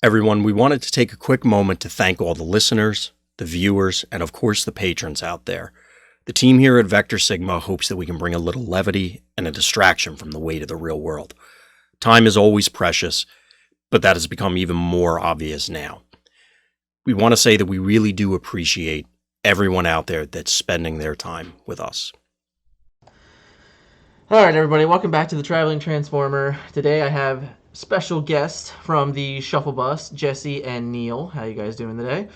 Everyone, we wanted to take a quick moment to thank all the listeners, the viewers, and of course the patrons out there. The team here at VectorSigma hopes that we can bring a little levity and a distraction from the weight of the real world. Time is always precious, but that has become even more obvious now. We want to say that we really do appreciate everyone out there that's spending their time with us. All right, everybody, welcome back to the Traveling Transformer. Today I have special guests from the Shuffle Bus, Jesse and Neil. How you guys doing today?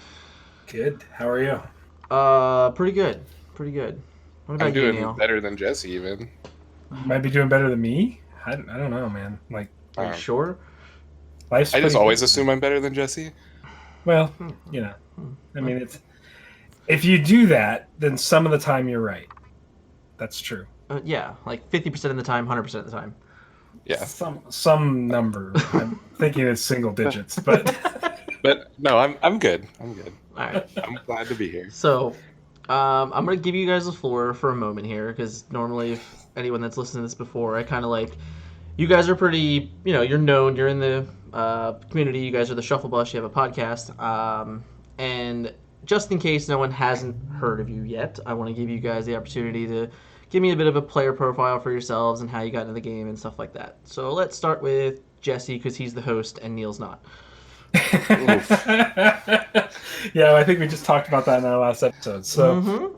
Good. How are you? Pretty good. Pretty good. What about I'm you, doing Neil? better than Jesse, even. Might be doing better than me. I don't know, man. Like, Are you sure? life's I just pretty always good. assume I'm better than Jesse. Well, you know, I mean, it's if you do that, then some of the time you're right. That's true. Yeah, like 50% of the time, 100% of the time. Yeah. Some number. I'm thinking it's single digits, but But no, I'm good. I'm good. All right. I'm glad to be here. So, I'm going to give you guys the floor for a moment here, because normally if anyone that's listened to this before, I kind of like, you guys are pretty, you're known, you're in the community, you guys are the Shuffle Bus, you have a podcast, and just in case no one hasn't heard of you yet, I want to give you guys the opportunity to give me a bit of a player profile for yourselves and how you got into the game and stuff like that. So let's start with Jesse, because he's the host and Neil's not. yeah, I think we just talked about that in our last episode. So,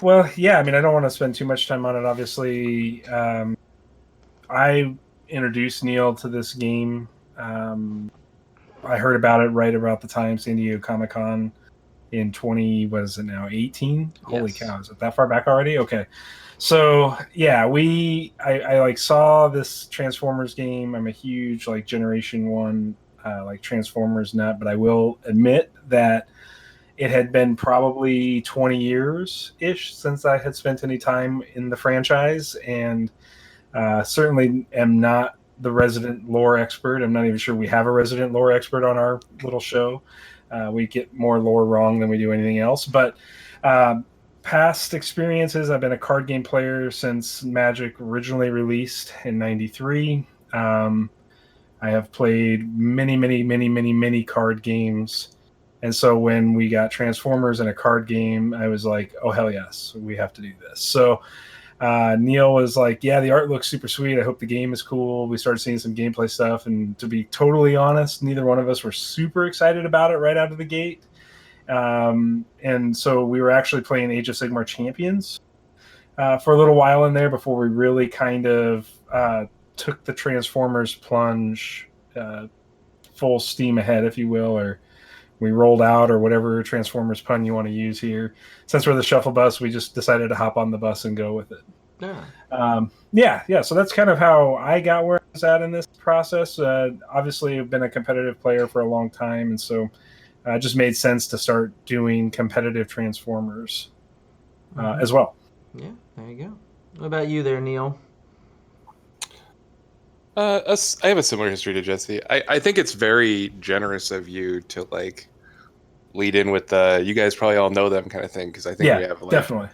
well, yeah, I mean, I don't want to spend too much time on it. Obviously, I introduced Neil to this game. I heard about it right about the time San Diego Comic-Con in 18? Holy Yes. cow, is it that far back already? Okay. So yeah, I like saw this Transformers game. I'm a huge like Generation 1 like Transformers nut, but I will admit that it had been probably 20 years ish since I had spent any time in the franchise, and certainly am not the resident lore expert. I'm not even sure we have a resident lore expert on our little show. We get more lore wrong than we do anything else. But past experiences, I've been a card game player since Magic originally released in '93. I have played many card games. And so when we got Transformers in a card game, I was like, oh, hell yes, we have to do this. So Neil was like, yeah, the art looks super sweet. I hope the game is cool. We started seeing some gameplay stuff. And to be totally honest, neither one of us were super excited about it right out of the gate. And so we were actually playing Age of Sigmar Champions for a little while in there before we really kind of took the Transformers plunge full steam ahead, if you will, or we rolled out, or whatever Transformers pun you want to use here. Since we're the Shuffle Bus, we just decided to hop on the bus and go with it. Yeah. So that's kind of how I got where I was at in this process. Obviously, I've been a competitive player for a long time, and so it just made sense to start doing competitive Transformers as well. Yeah, there you go. What about you there, Neil? I have a similar history to Jesse. I think it's very generous of you to like lead in with the you guys probably all know them kind of thing, because I think we have like, definitely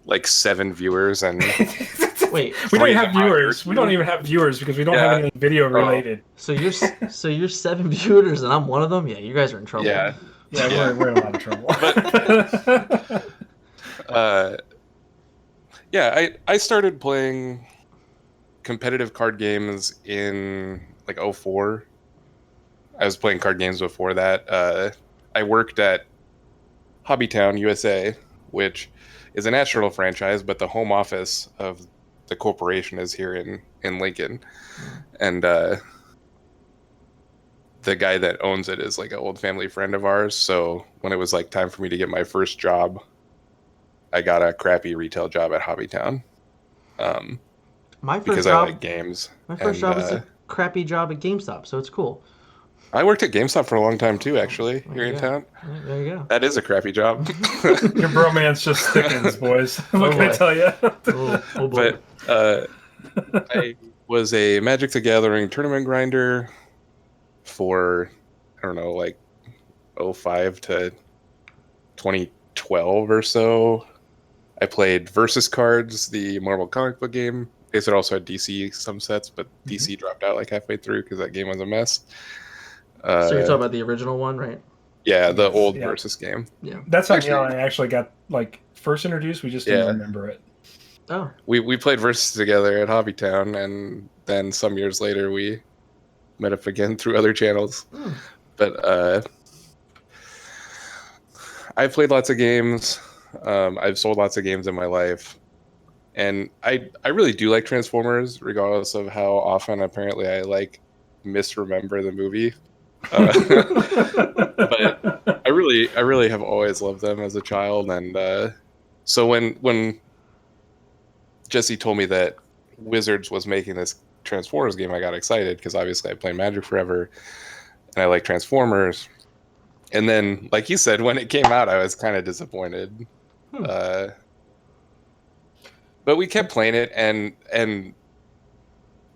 like 7 viewers and Wait, we don't have viewers. We don't even have viewers because we don't have anything video related. so you're 7 viewers and I'm one of them? Yeah, you guys are in trouble. yeah. We're in a lot of trouble. I started playing competitive card games in like 2004. I was playing card games before that. I worked at Hobbytown USA, which is a national franchise, but the home office of the corporation is here in Lincoln. And the guy that owns it is like an old family friend of ours. So when it was like time for me to get my first job, I got a crappy retail job at Hobbytown. My first because job, I like games. My first job was a crappy job at GameStop, so it's cool. I worked at GameStop for a long time too, actually, here in town. There you go. That is a crappy job. Your bromance just thickens, boys. What can I tell you? Oh boy. But I was a Magic the Gathering tournament grinder for, I don't know, like 2005 to 2012 or so. I played Versus Cards, the Marvel comic book game. I guess it also had DC some sets, but DC dropped out like halfway through because that game was a mess. So you're talking about the original one, right? Yeah, the old Yeah. Versus game. Yeah. That's how Actually- Neil and I actually got like first introduced. We just didn't remember it. Oh. We played Versus together at Hobbytown, and then some years later we met up again through other channels. But I've played lots of games. I've sold lots of games in my life. And I really do like Transformers, regardless of how often apparently I like misremember the movie. But I really have always loved them as a child, and so when Jesse told me that Wizards was making this Transformers game, I got excited because obviously I played Magic forever, and I like Transformers. And then, like you said, when it came out, I was kind of disappointed. But we kept playing it, and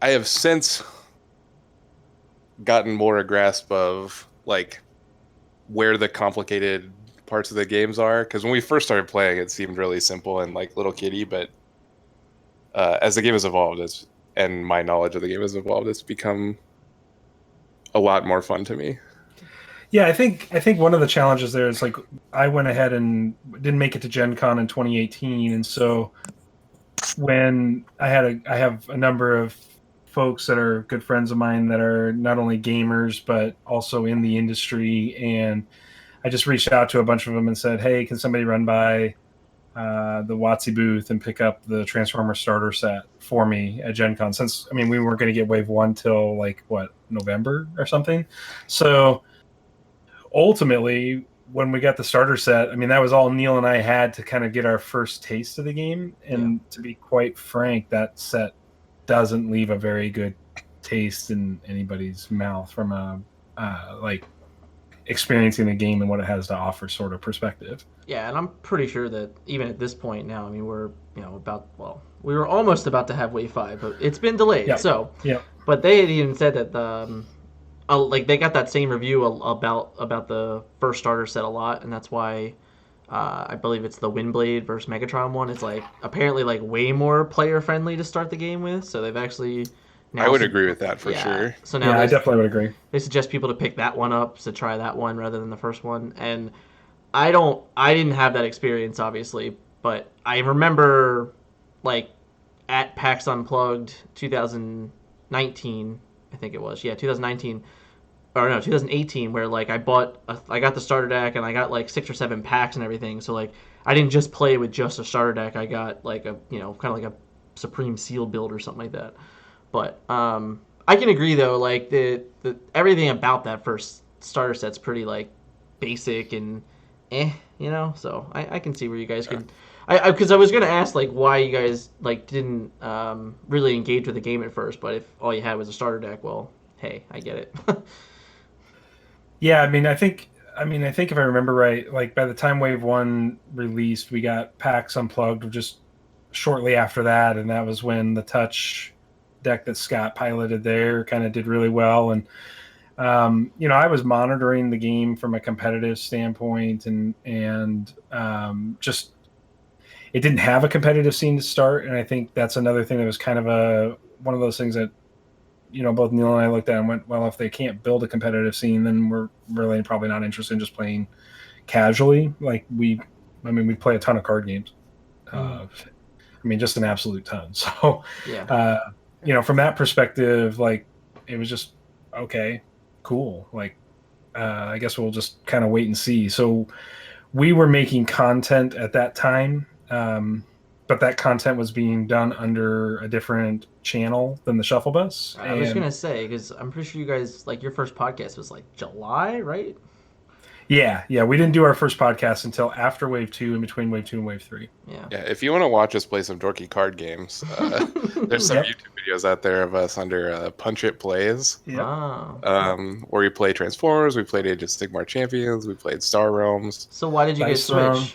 I have since gotten more a grasp of like where the complicated parts of the games are. Because when we first started playing, it seemed really simple and like little kiddie, but as the game has evolved, and my knowledge of the game has evolved, it's become a lot more fun to me. Yeah, I think one of the challenges there is like I went ahead and didn't make it to Gen Con in 2018, and so when I have a number of folks that are good friends of mine that are not only gamers but also in the industry, and I just reached out to a bunch of them and said, "Hey, can somebody run by the WotC booth and pick up the Transformer starter set for me at Gen Con?" Since we weren't going to get Wave 1 till like November or something, so ultimately, when we got the starter set, that was all Neil and I had to kind of get our first taste of the game. And to be quite frank, that set doesn't leave a very good taste in anybody's mouth from a like experiencing the game and what it has to offer sort of perspective. Yeah, and I'm pretty sure that even at this point now, we're we were almost about to have Wave 5, but it's been delayed. Yep. So Yep. But they had even said that they got that same review about the first starter set a lot, and that's why I believe it's the Windblade versus Megatron one. It's like apparently like way more player friendly to start the game with. So they've actually. I would agree with that for sure. So now I definitely would agree. They suggest people to pick that one up to try that one rather than the first one, and I didn't have that experience obviously, but I remember like at PAX Unplugged 2019, I think it was 2019. Or no, 2018, where like I got the starter deck and I got like 6 or 7 packs and everything. So like I didn't just play with just a starter deck. I got like a kind of like a Supreme Seal build or something like that. But I can agree though, like the everything about that first starter set's pretty like basic and So I can see where you guys could. Because I was gonna ask like why you guys like didn't really engage with the game at first, but if all you had was a starter deck, well, hey, I get it. Yeah, I think if I remember right, like by the time Wave 1 released, we got PAX Unplugged just shortly after that, and that was when the Touch deck that Scott piloted there kind of did really well. And I was monitoring the game from a competitive standpoint, and just it didn't have a competitive scene to start, and I think that's another thing that was kind of one of those things that both Neil and I looked at and went, well, if they can't build a competitive scene, then we're really probably not interested in just playing casually. Like we play a ton of card games. Just an absolute ton. So, from that perspective, like it was just, okay, cool. Like, I guess we'll just kind of wait and see. So we were making content at that time. But that content was being done under a different channel than the Shuffle Bus. I was gonna say, because I'm pretty sure you guys like your first podcast was like July, right? Yeah, we didn't do our first podcast until after Wave 2, in between Wave 2 and Wave 3. Yeah. If you want to watch us play some dorky card games, there's some YouTube videos out there of us under Punch It Plays. Where we play Transformers, we played Age of Sigmar Champions, we played Star Realms. So why did you guys switch?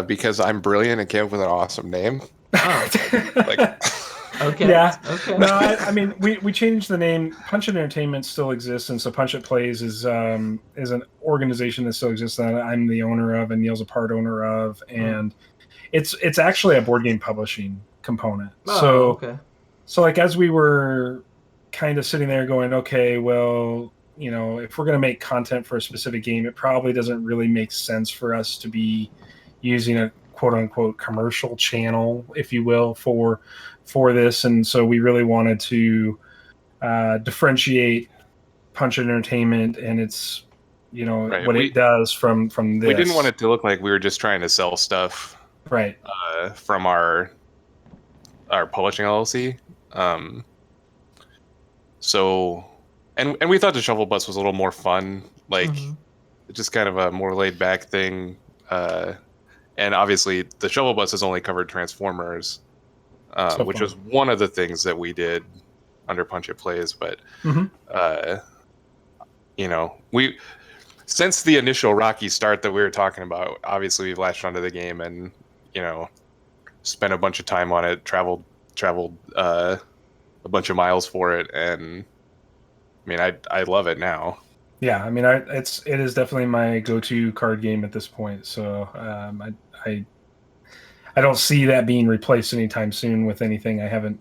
Because I'm brilliant and came up with an awesome name. Okay. Yeah. Okay. No, we changed the name. Punch It Entertainment still exists, and so Punch It Plays is an organization that still exists that I'm the owner of, and Neil's a part owner of, and it's actually a board game publishing component. Okay. So like as we were kind of sitting there going, okay, well, if we're going to make content for a specific game, it probably doesn't really make sense for us to be using a quote unquote commercial channel, if you will, for this. And so we really wanted to differentiate Punch Entertainment and its, Right. what it does from this. We didn't want it to look like we were just trying to sell stuff, right, from our publishing LLC. So, and we thought the Shuffle Bus was a little more fun, like just kind of a more laid back thing. And obviously, the Shuffle Bus has only covered Transformers, which was one of the things that we did under Punch It Plays. But we, since the initial rocky start that we were talking about, obviously we've latched onto the game and spent a bunch of time on it, traveled a bunch of miles for it, and I mean I love it now. Yeah, I mean it is definitely my go-to card game at this point. So I don't see that being replaced anytime soon with anything. I haven't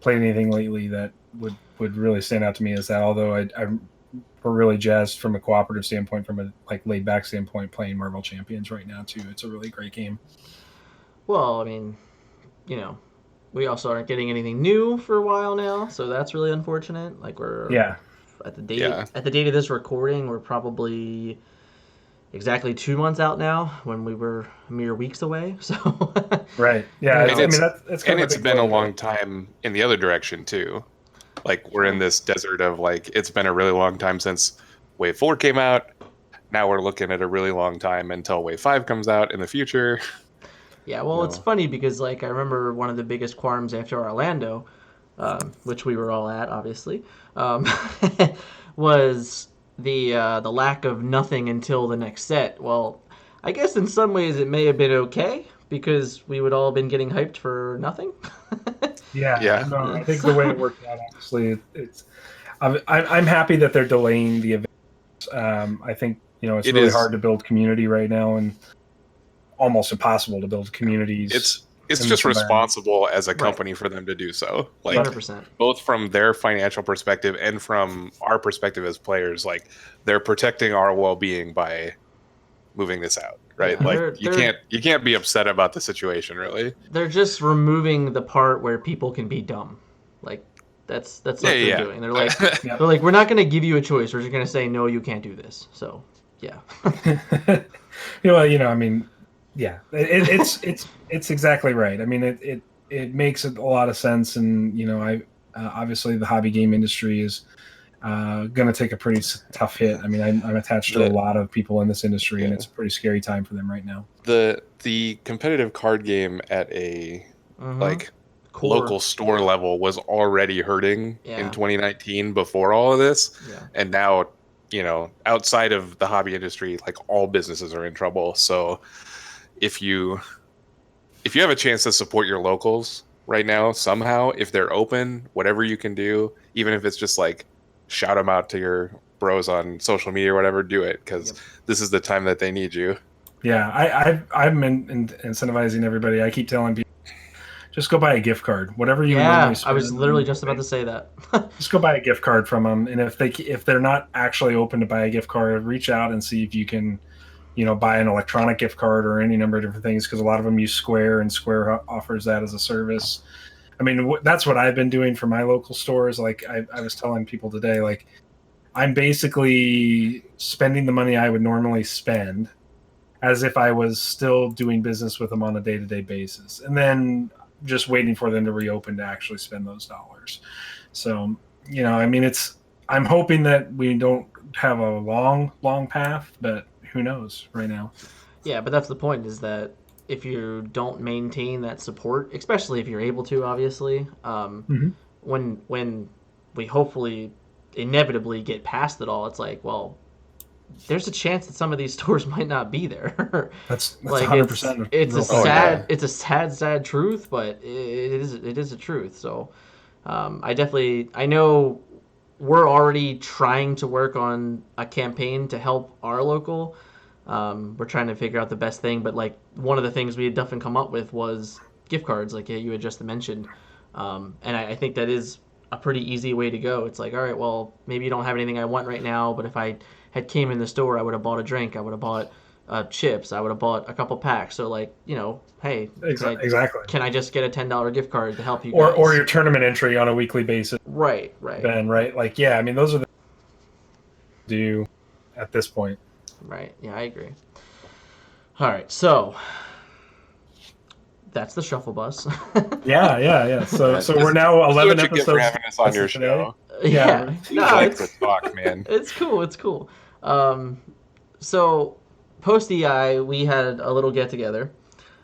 played anything lately that would really stand out to me as that. Although we're really jazzed from a cooperative standpoint, from a laid back standpoint, playing Marvel Champions right now too. It's a really great game. Well, I mean, we also aren't getting anything new for a while now, so that's really unfortunate. Like we're at the date of this recording, we're probably exactly 2 months out now when we were mere weeks away. So right, yeah. It's been a long time in the other direction too. Like we're in this desert of it's been a really long time since Wave 4 came out. Now we're looking at a really long time until Wave 5 comes out in the future. Yeah, well, it's funny because I remember one of the biggest qualms after Orlando, which we were all at, obviously, was the lack of nothing until the next set. Well, I guess in some ways it may have been okay because we would all been getting hyped for nothing. Yeah. No, I think the way it worked out, honestly, I'm happy that they're delaying the event. I think it's really hard to build community right now, and almost impossible to build communities. It's just responsible as a company for them to do so. 100%. Both from their financial perspective and from our perspective as players, they're protecting our well-being by moving this out, right? Yeah, you can't be upset about the situation, really. They're just removing the part where people can be dumb. That's what they're doing. They're like, we're not going to give you a choice. We're just going to say, no, you can't do this. So, yeah. I mean, yeah, it's exactly right. I mean, it makes a lot of sense, and obviously the hobby game industry is going to take a pretty tough hit. I mean, I'm attached to a lot of people in this industry, and it's a pretty scary time for them right now. The competitive card game at a local store level was already hurting in 2019 before all of this, and now outside of the hobby industry, all businesses are in trouble. So if you have a chance to support your locals right now somehow, if they're open, whatever you can do, even if it's just shout them out to your bros on social media or whatever, do it, because this is the time that they need you. Yeah, I'm incentivizing everybody. I keep telling people, just go buy a gift card, whatever you normally spend. I was literally just about to say that. Just go buy a gift card from them, and if they're not actually open to buy a gift card, reach out and see if you can buy an electronic gift card or any number of different things, because a lot of them use Square, and Square offers that as a service. I mean, that's what I've been doing for my local stores. I was telling people today, I'm basically spending the money I would normally spend as if I was still doing business with them on a day-to-day basis, and then just waiting for them to reopen to actually spend those dollars. So, I mean, I'm hoping that we don't have a long path, but who knows right now. Yeah, but that's the point, is that if you don't maintain that support, especially if you're able to, obviously, when we hopefully inevitably get past it all, it's there's a chance that some of these stores might not be there. That's 100%. It's a sad truth, but it is a truth. So I know we're already trying to work on a campaign to help our local. We're trying to figure out the best thing, but one of the things we had definitely come up with was gift cards, you had just mentioned, and I think that is a pretty easy way to go. It's like, all right, well, maybe you don't have anything I want right now, but if I had came in the store, I would have bought a drink, I would have bought chips, I would have bought a couple packs. So like, hey, Exactly. can I just get a $10 gift card to help you Or guys? or your tournament entry on a weekly basis. Right. Ben, right? Like, yeah, I mean, those are the do at this point. Right. Yeah, I agree. All right, so that's the Shuffle Bus. Yeah. So we're now This is 11 what you get for episodes. having us on your today. show. Yeah. You No, like it's, to talk, man. it's cool. So post EI, we had a little get together.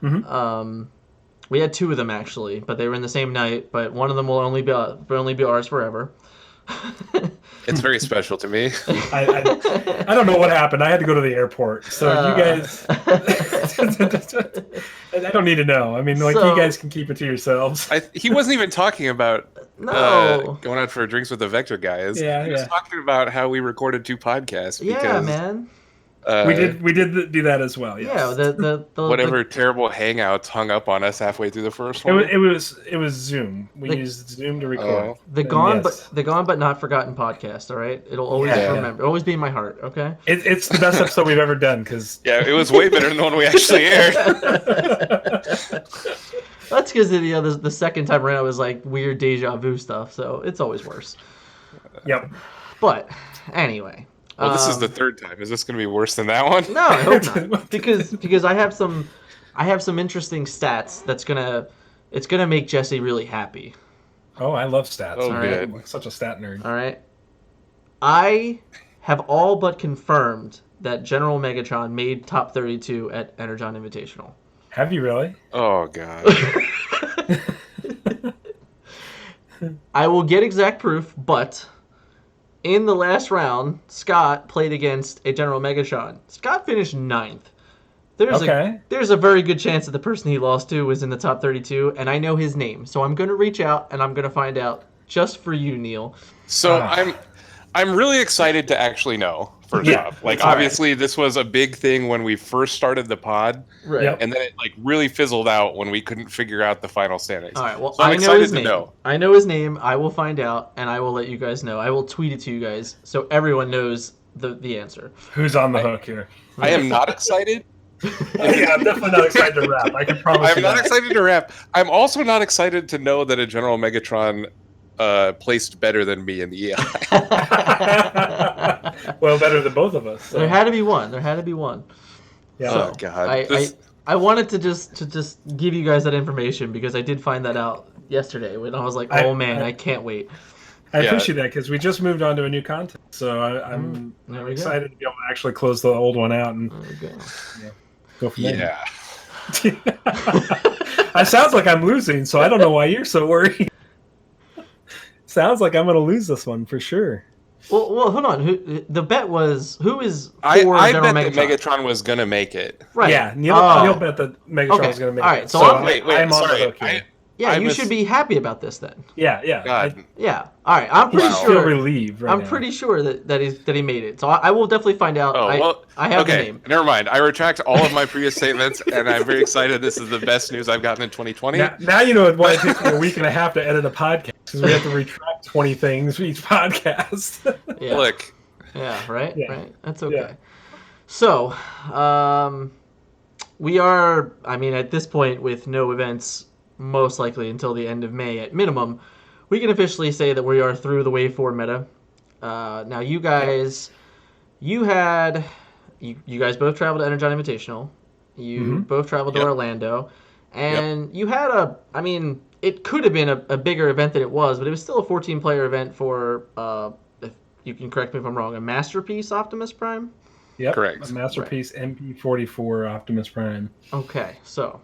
Mhm. We had two of them actually, but they were in the same night. But one of them will only be ours forever. It's very special to me. I don't know what happened. I had to go to the airport. So you guys, I don't need to know. I mean, like, So- you guys can keep it to yourselves. He wasn't even talking about No. going out for drinks with the Vector guys. Yeah, He was yeah. talking about how we recorded 2 podcasts. Yeah, Because, man. We did do that as well. Yes. Yeah, the whatever terrible hangouts hung up on us halfway through the first It one. was Zoom. We The- used Zoom to record. the And gone yes. but not forgotten podcast. All right, it'll always Yeah. remember, always be in my heart. Okay. It's the best episode we've ever done because Yeah, it was way better than the one we actually aired. That's because the second time around was like weird deja vu stuff, so it's always worse. yep. But anyway. Well, this is the 3rd time. Is this going to be worse than that one? No, I hope not. because I have some interesting stats it's gonna make Jesse really happy. Oh, I love stats. Oh, I'm good. such a stat nerd. All right. I have all but confirmed that General Megatron made top 32 at Energon Invitational. Have you really? Oh, God. I will get exact proof, but in the last round, Scott played against a General Megatron. Scott finished 9th. There's a very good chance that the person he lost to was in the top 32, and I know his name. So I'm going to reach out, and I'm going to find out just for you, Neil. So I'm really excited to actually know, first off. Like, that's all obviously, this was a big thing when we first started the pod, Right. Yep. and then it like really fizzled out when we couldn't figure out the final standings. All right, well, So I'm I know excited his to name. know. I know his name. I will find out, and I will let you guys know. I will tweet it to you guys so everyone knows the answer. Who's on the hook here? I am not excited. Yeah, I'm definitely not excited to rap. I can promise I'm you not that. excited to rap. I'm also not excited to know that a General Megatron placed better than me in the EI. Well, better than both of us. So. There had to be one. Yeah. Oh, God. I wanted to just give you guys that information because I did find that out yesterday when I was like, oh man, I can't wait. I Yeah. appreciate that because we just moved on to a new content, so I'm There we go. excited to be able to actually close the old one out and There we go. go from there. Yeah. It sounds like I'm losing, so I don't know why you're so worried. Sounds like I'm going to lose this one for sure. Well, hold on. The bet was who is for I General bet Megatron? that Megatron was going to make it. Right. Yeah, Neil bet that Megatron Okay. was going to make All right, it. so I'm- Wait, I'm on the sorry. hook here. Yeah, I you was- should be happy about this then. Yeah. God. Yeah. All right. I'm pretty I feel sure. relieved right I'm now. pretty sure that he made it. So I will definitely find out. Oh, well, I have the okay, name. never mind. I retract all of my previous statements, and I'm very excited. This is the best news I've gotten in 2020. Now you know why it takes me a week and a half to edit a podcast because we have to retract 20 things for each podcast. Yeah. Look, Yeah. Right. Yeah. Right. That's okay. Yeah. So, we are. I mean, at this point, with no events, most likely until the end of May at minimum, we can officially say that we are through the Wave 4 meta. Now, you guys, you guys both traveled to Energon Invitational. You both traveled to Yep. Orlando, and you had I mean, it could have been a bigger event than it was, but it was still a 14-player event for. If you can correct me if I'm wrong, a Masterpiece Optimus Prime. Yep. Correct. A Masterpiece MP44 Optimus Prime. Okay, so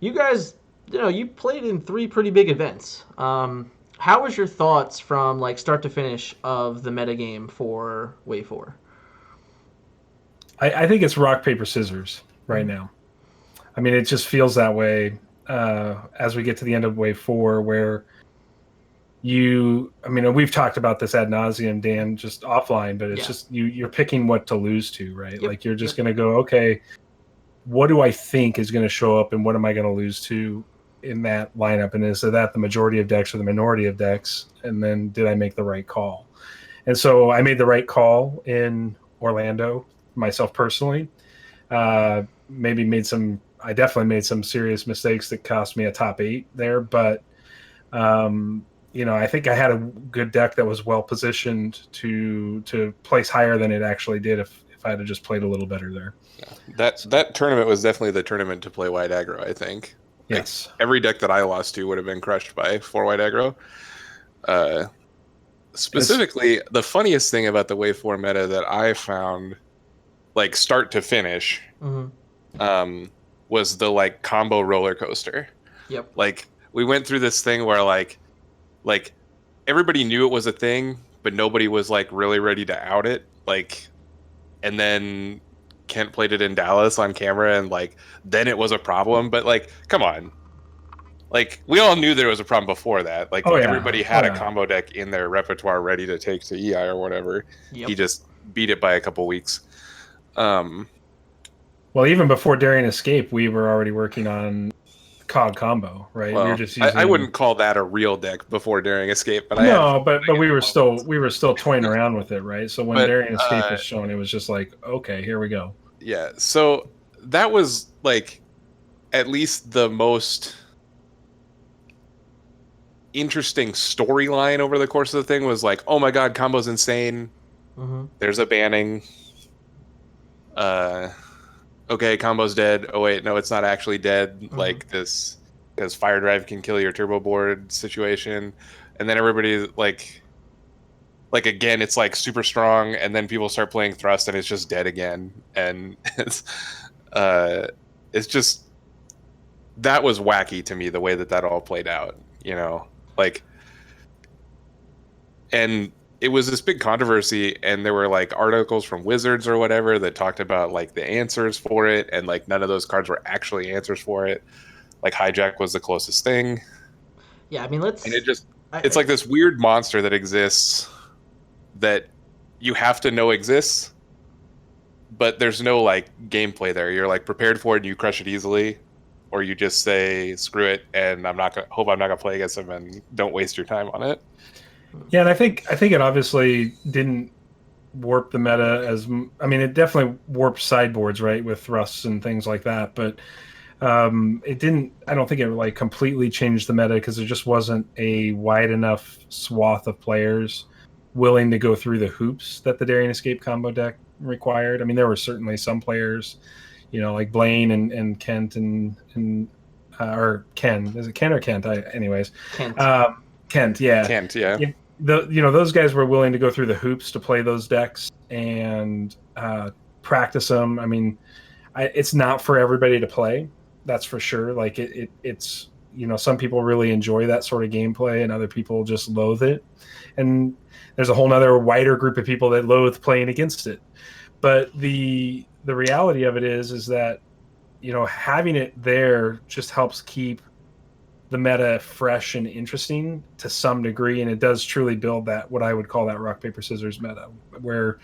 you guys, you played in 3 pretty big events. How was your thoughts from like start to finish of the metagame for Wave 4? I think it's rock, paper, scissors right now. I mean, it just feels that way as we get to the end of Wave 4 where we've talked about this ad nauseum, Dan, just offline, but it's just you're picking what to lose to, right? Yep. Like you're just going to go, okay, what do I think is going to show up and what am I going to lose to? in that lineup, and is that the majority of decks or the minority of decks, and then did I make the right call? And so I made the right call in Orlando myself personally. Maybe I definitely made some serious mistakes that cost me a top 8 there, but I think I had a good deck that was well positioned to place higher than it actually did if I had just played a little better there. Yeah. That tournament was definitely the tournament to play white aggro, I think. Yes. Like, every deck that I lost to would have been crushed by 4 white aggro. Specifically, the funniest thing about the Wave 4 meta that I found, like start to finish, was the like combo roller coaster. Yep. Like, we went through this thing where like everybody knew it was a thing, but nobody was like really ready to out it. Like, and then Kent played it in Dallas on camera, and like then it was a problem. But like, come on, like we all knew there was a problem before that. Like everybody had a combo deck in their repertoire ready to take to EI or whatever. Yep. He just beat it by a couple weeks. Well, even before Daring Escape, we were already working on Cog combo, right? Well, we were just using... I wouldn't call that a real deck before Daring Escape, but but we were still toying around with it, right? So when Daring Escape was shown, it was just like, okay, here we go. Yeah, so that was like at least the most interesting storyline over the course of the thing was like, oh my god, combo's insane. Mm-hmm. There's a banning. Okay, combo's dead. Oh wait, no, it's not actually dead. Mm-hmm. Like this, because Fire Drive can kill your turbo board situation, and then everybody like again, it's like super strong, and then people start playing Thrust, and it's just dead again, and it's just, that was wacky to me the way that all played out, like, and it was this big controversy, and there were like articles from Wizards or whatever that talked about like the answers for it, and like none of those cards were actually answers for it. Like Hijack was the closest thing. Yeah, I mean, and it's like this weird monster that exists that you have to know exists, but there's no like gameplay there. You're like prepared for it and you crush it easily, or you just say screw it and I'm not gonna play against him, and don't waste your time on it. Yeah, and I think it obviously didn't warp the meta it definitely warped sideboards, right, with thrusts and things like that, but it didn't. I don't think it like completely changed the meta, because there just wasn't a wide enough swath of players willing to go through the hoops that the Daring Escape combo deck required. I mean, there were certainly some players, like Blaine and Kent or Ken. Is it Ken or Kent? Anyways, Kent. Kent, yeah. Kent, yeah. Those guys were willing to go through the hoops to play those decks and practice them. I mean, it's not for everybody to play, that's for sure. Like it's some people really enjoy that sort of gameplay, and other people just loathe it. And there's a whole nother wider group of people that loathe playing against it. But the reality of it is that having it there just helps keep the meta fresh and interesting to some degree, and it does truly build that, what I would call that rock paper scissors meta, where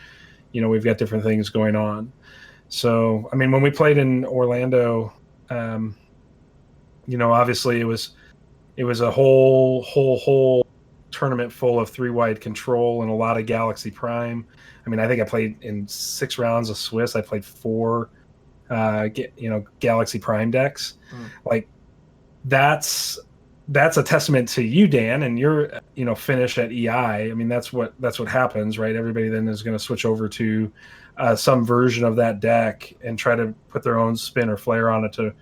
we've got different things going on. So I mean, when we played in Orlando, obviously it was a whole tournament full of 3-wide control and a lot of Galaxy Prime. I mean, I think I played in 6 rounds of Swiss. I played 4 Galaxy Prime decks. Like, that's a testament to you, Dan, and your finish at EI. I mean, that's what happens, right? Everybody then is going to switch over to some version of that deck and try to put their own spin or flair on it to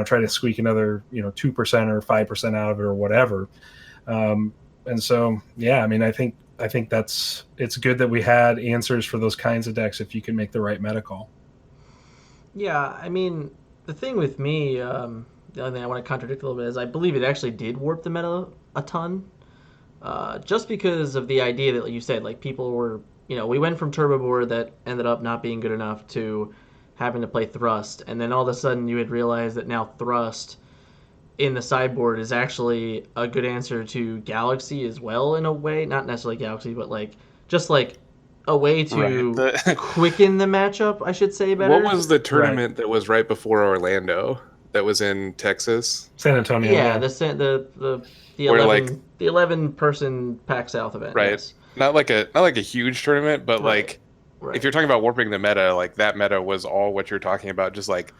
try to squeak another 2% or 5% out of it or whatever. And so yeah, I mean, I think it's good that we had answers for those kinds of decks if you can make the right meta call. Yeah, I mean, the thing with me, the only thing I want to contradict a little bit is I believe it actually did warp the meta a ton. Just because of the idea that, like you said, like people were, we went from turbo board that ended up not being good enough to having to play Thrust, and then all of a sudden you had realized that now Thrust in the sideboard is actually a good answer to Galaxy as well, in a way. Not necessarily Galaxy, but like just like a way to quicken the matchup, I should say better. What was the tournament that was right before Orlando? that was in Texas, San Antonio. Yeah, the where like 11 person Pac South event. right, Yes. not like a huge tournament, but Right. like Right. if you're talking about warping the meta, like that meta was all what you're talking about, just like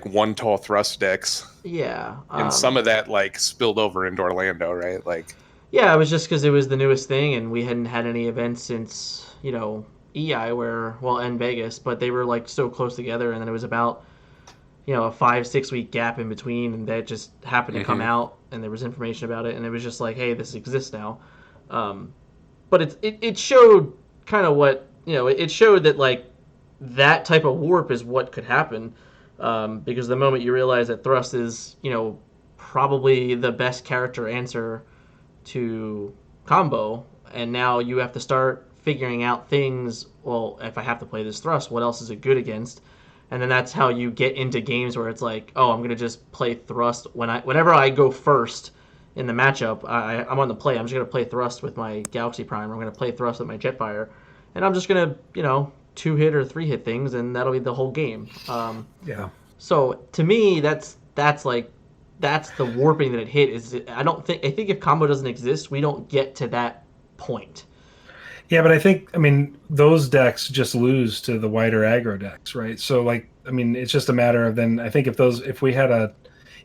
one tall thrust decks, Yeah. and some of that like spilled over into Orlando, right? Like Yeah, it was just because it was the newest thing, and we hadn't had any events since EI, and Vegas, but they were like so close together, and then it was about a 5-6 week gap in between, and that just happened to come out, and there was information about it, and it was just like, hey, this exists now. But it showed kind of what it showed that like that type of warp is what could happen, because the moment you realize that Thrust is probably the best character answer to combo, and now you have to start figuring out things. Well, if I have to play this Thrust, what else is it good against? And then that's how you get into games where it's like, oh, I'm gonna just play Thrust whenever I go first in the matchup. I'm on the play. I'm just gonna play Thrust with my Galaxy Prime. Or I'm gonna play Thrust with my Jetfire, and I'm just gonna 2-hit or 3-hit things, and that'll be the whole game. Yeah. So to me, that's the warping that it hit. I think if combo doesn't exist, we don't get to that point. Yeah, but I mean, those decks just lose to the wider aggro decks, right? So, like, I mean, it's just a matter of then. I think if we had a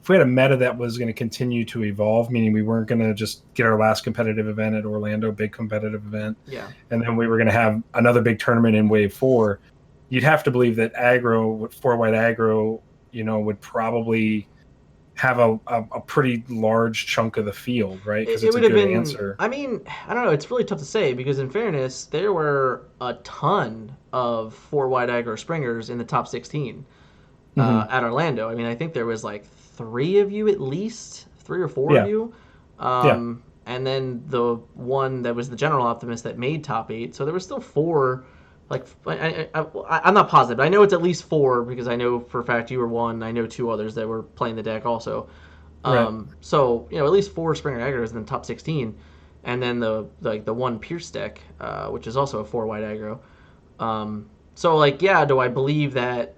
meta that was going to continue to evolve, meaning we weren't going to just get our last competitive event at Orlando, big competitive event, and then we were going to have another big tournament in Wave 4, you'd have to believe that aggro, 4-wide aggro, would probably have a pretty large chunk of the field, right? Because it's a good answer. I mean, I don't know. It's really tough to say because, in fairness, there were a ton of 4-wide aggro springers in the top 16 at Orlando. I mean, I think there was like 3 of you at least, 3 or 4 of you. And then the one that was the general optimist that made top 8. So there was still 4. Like I'm not positive, but I know it's at least 4 because I know for a fact you were one. I know 2 others that were playing the deck also. So at least 4 Springer Aggros in the top 16, and then the one Pierce deck, which is also a 4-wide aggro. So like do I believe that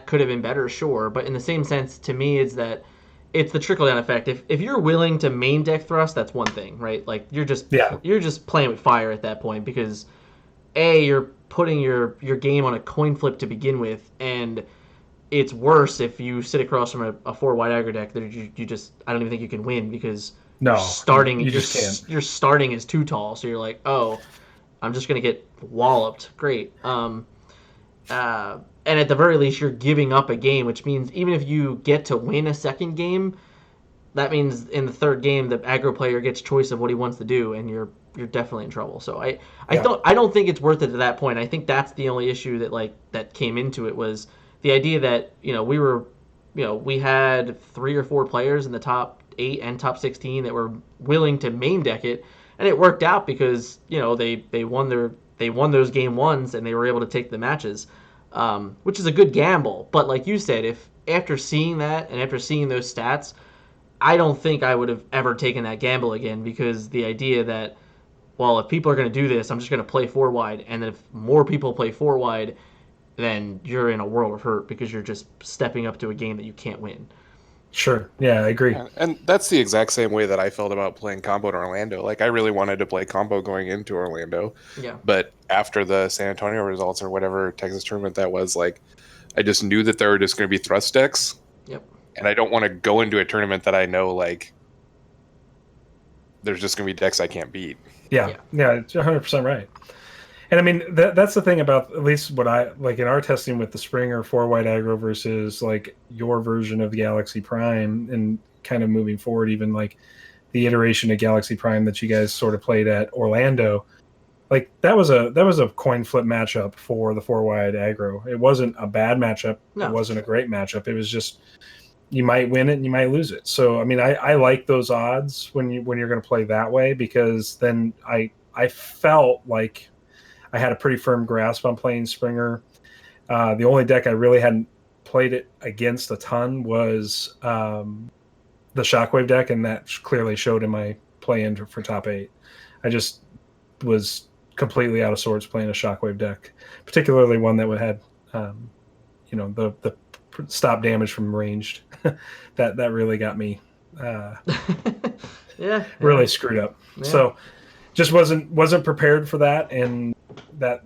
could have been better? Sure, but in the same sense, to me, is that it's the trickle down effect. If you're willing to main deck Thrust, that's one thing, right? Like you're just playing with fire at that point because you're putting your game on a coin flip to begin with, and it's worse if you sit across from a 4-wide aggro deck that you just I don't even think you can win because you're starting is too tall, so you're like, oh, I'm just gonna get walloped. Great. And at the very least, you're giving up a game, which means even if you get to win a second game, that means in the third game the aggro player gets choice of what he wants to do, and you're definitely in trouble. So I don't think it's worth it to that point. I think that's the only issue that came into it was the idea that we had 3 or 4 players in the top 8 and top 16 that were willing to main deck it, and it worked out because they won those game ones and they were able to take the matches, which is a good gamble. But like you said, if after seeing that and after seeing those stats, I don't think I would have ever taken that gamble again, because the idea that, well, if people are going to do this, I'm just going to play 4-wide, and then if more people play 4-wide, then you're in a world of hurt because you're just stepping up to a game that you can't win. Sure. Yeah, I agree. And that's the exact same way that I felt about playing combo in Orlando. Like I really wanted to play combo going into Orlando. Yeah. But after the San Antonio results or whatever Texas tournament that was, like I just knew that there were just going to be thrust decks. Yep. And I don't want to go into a tournament that I know like there's just going to be decks I can't beat. Yeah, it's 100% right. And I mean, that's the thing about at least what I like in our testing with the Springer 4-wide aggro versus like your version of Galaxy Prime, and kind of moving forward, even like the iteration of Galaxy Prime that you guys sort of played at Orlando. Like that was a coin flip matchup for the 4-wide aggro. It wasn't a bad matchup. No. It wasn't a great matchup. It was just you might win it and you might lose it. So I mean, I like those odds when you're going to play that way, because then I felt like I had a pretty firm grasp on playing Springer. The only deck I really hadn't played it against a ton was the Shockwave deck, and that clearly showed in my play-in for top 8. I just was completely out of sorts playing a Shockwave deck, particularly one that had the stop damage from ranged. that really got me really screwed up. Yeah. So just wasn't prepared for that, and that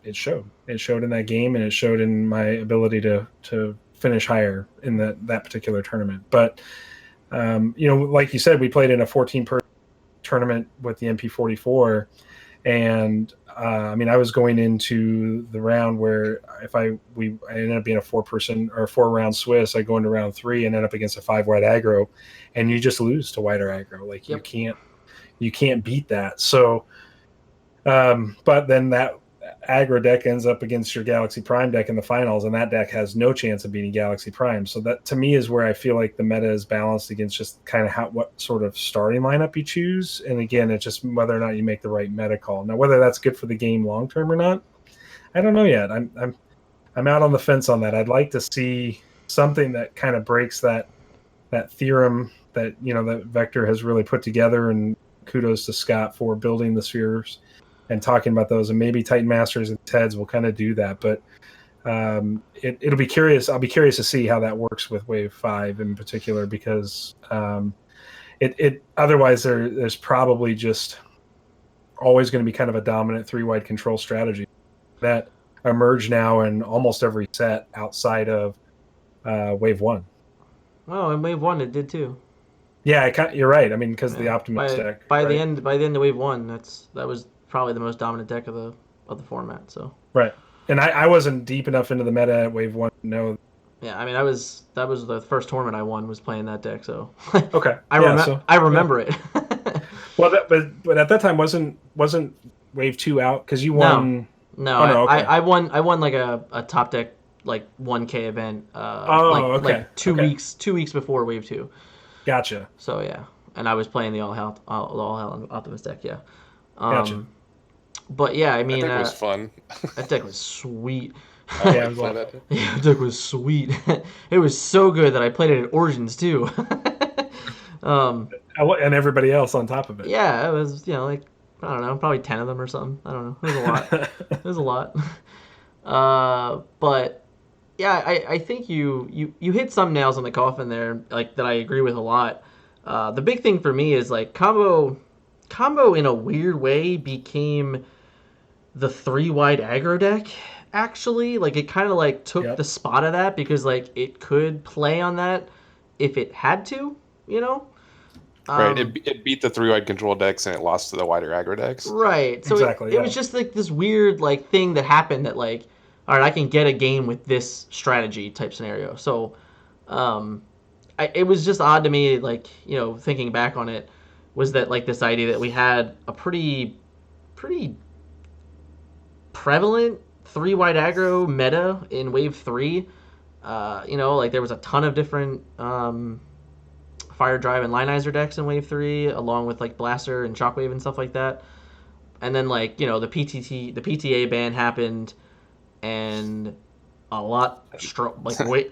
it showed. It showed in that game, and it showed in my ability to finish higher in that particular tournament. But like you said, we played in a 14-person tournament with the MP44, and I was going into the round where I ended up being a 4-person or 4-round Swiss. I go into round 3 and end up against a 5-wide aggro, and you just lose to wider aggro. Like you can't beat that. So, but then that aggro deck ends up against your Galaxy Prime deck in the finals, and that deck has no chance of beating Galaxy Prime. So that to me is where I feel like the meta is balanced against just kind of what sort of starting lineup you choose. And again, it's just whether or not you make the right meta call. Now, whether that's good for the game long term or not, I don't know yet. I'm out on the fence on that. I'd like to see something that kind of breaks that theorem that that Vector has really put together. And kudos to Scott for building the spheres and talking about those, and maybe Titan Masters and TEDs will kind of do that. But it'll be curious. I'll be curious to see how that works with Wave 5 in particular, because it otherwise there's probably just always going to be kind of a dominant 3-wide control strategy that emerge now in almost every set outside of Wave 1. Oh, in Wave 1 it did too. Yeah, you're right. Because the Optimus deck. By the end of Wave 1, that was probably the most dominant deck of the format. So right, and I wasn't deep enough into the meta at Wave 1 to know. Yeah, that was the first tournament I won was playing that deck. So okay, I remember it. Well, but at that time wasn't Wave 2 out because you won? No, okay. I won like a top deck like 1K event. Like 2 weeks before Wave 2. Gotcha. So yeah, and I was playing the all hell Optimus deck. Yeah. Gotcha. But yeah, that deck was fun. That deck was sweet. Yeah, that deck was sweet. It was so good that I played it at Origins too. And everybody else on top of it. Yeah, it was like I don't know, probably 10 of them or something. I don't know. It was a lot. It was a lot. But yeah, I think you hit some nails on the coffin there, like that I agree with a lot. The big thing for me is like combo in a weird way became the 3-wide aggro deck. Actually, like it kind of like took the spot of that because like it could play on that if it had to, Right, it beat the 3-wide control decks and it lost to the wider aggro decks. Right, so exactly, it was just like this weird like thing that happened that like, all right, I can get a game with this strategy type scenario. So, it was just odd to me, like thinking back on it, was that like this idea that we had a pretty prevalent 3-wide aggro meta in Wave 3. Like there was a ton of different Fire Drive and Lionizer decks in Wave 3, along with like Blaster and Shockwave and stuff like that. And then like the PTA ban happened, and a lot strong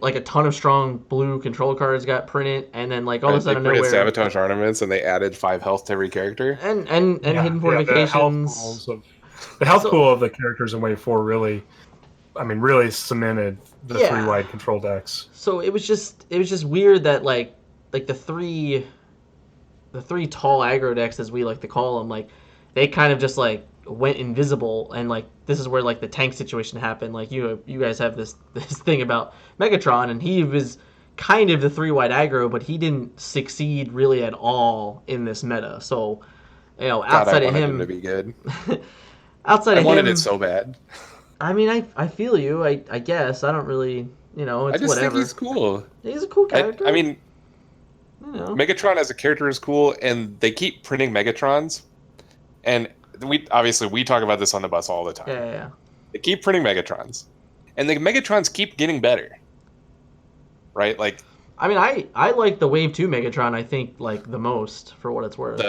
like a ton of strong blue control cards got printed, and then like all of a sudden nowhere sabotage ornaments, and they added 5 health to every character. And hidden fortifications. The health pool of the characters in Wave 4 really cemented the 3-wide control decks. So it was just weird that like the three tall aggro decks, as we like to call them, like they kind of just like went invisible, and like this is where like the tank situation happened. Like you guys have this thing about Megatron, and he was kind of the 3-wide aggro, but he didn't succeed really at all in this meta. So outside of him to be good. Outside of him, I wanted it so bad. I feel you. I guess I don't really. It's I just whatever. think he's cool. He's a cool character. Megatron as a character is cool, and they keep printing Megatrons, and we talk about this on the bus all the time. Yeah. They keep printing Megatrons, and the Megatrons keep getting better. Right, like. I like the Wave 2 Megatron. I think like the most for what it's worth.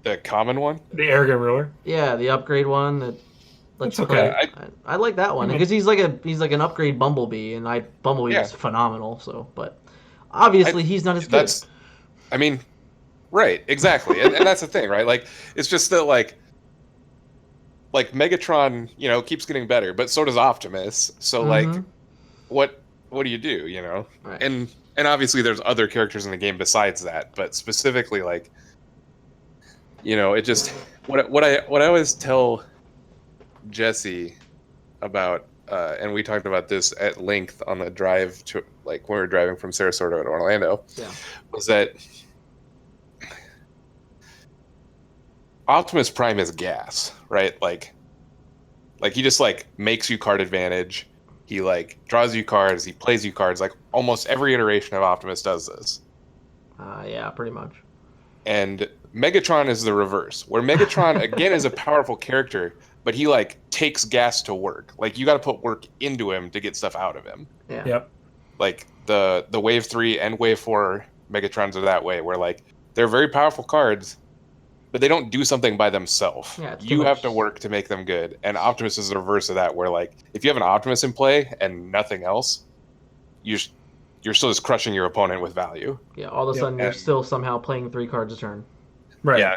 The common one, the Arrogant Ruler. Yeah, the upgrade one that. That's okay. I like that one because he's like an upgrade Bumblebee, and Bumblebee is phenomenal. So, but obviously he's not as good. Right, exactly, and that's the thing, right? Like it's just that like Megatron, keeps getting better, but so does Optimus. So like, what what do you do? You know, Right. and obviously there's other characters in the game besides that, but specifically like, you know, it just what I always tell Jesse about, and we talked about this at length on the drive to, like, when we were driving from Sarasota to Orlando, Yeah. was that Optimus Prime is gas, right? Like he just like makes you card advantage. He like draws you cards. He plays you cards. Like almost every iteration of Optimus does this. Yeah, pretty much. And Megatron is the reverse, where Megatron again is a powerful character, but he like takes gas to work. Like you got to put work into him to get stuff out of him. Yeah. Yep. Like the Wave 3 and Wave 4 Megatrons are that way, where like they're very powerful cards, but they don't do something by themselves. Yeah, you have to work to make them good. And Optimus is the reverse of that, where like if you have an Optimus in play and nothing else, you're still just crushing your opponent with value. Yeah, all of a sudden you're still somehow playing 3 cards a turn. Right. Yeah.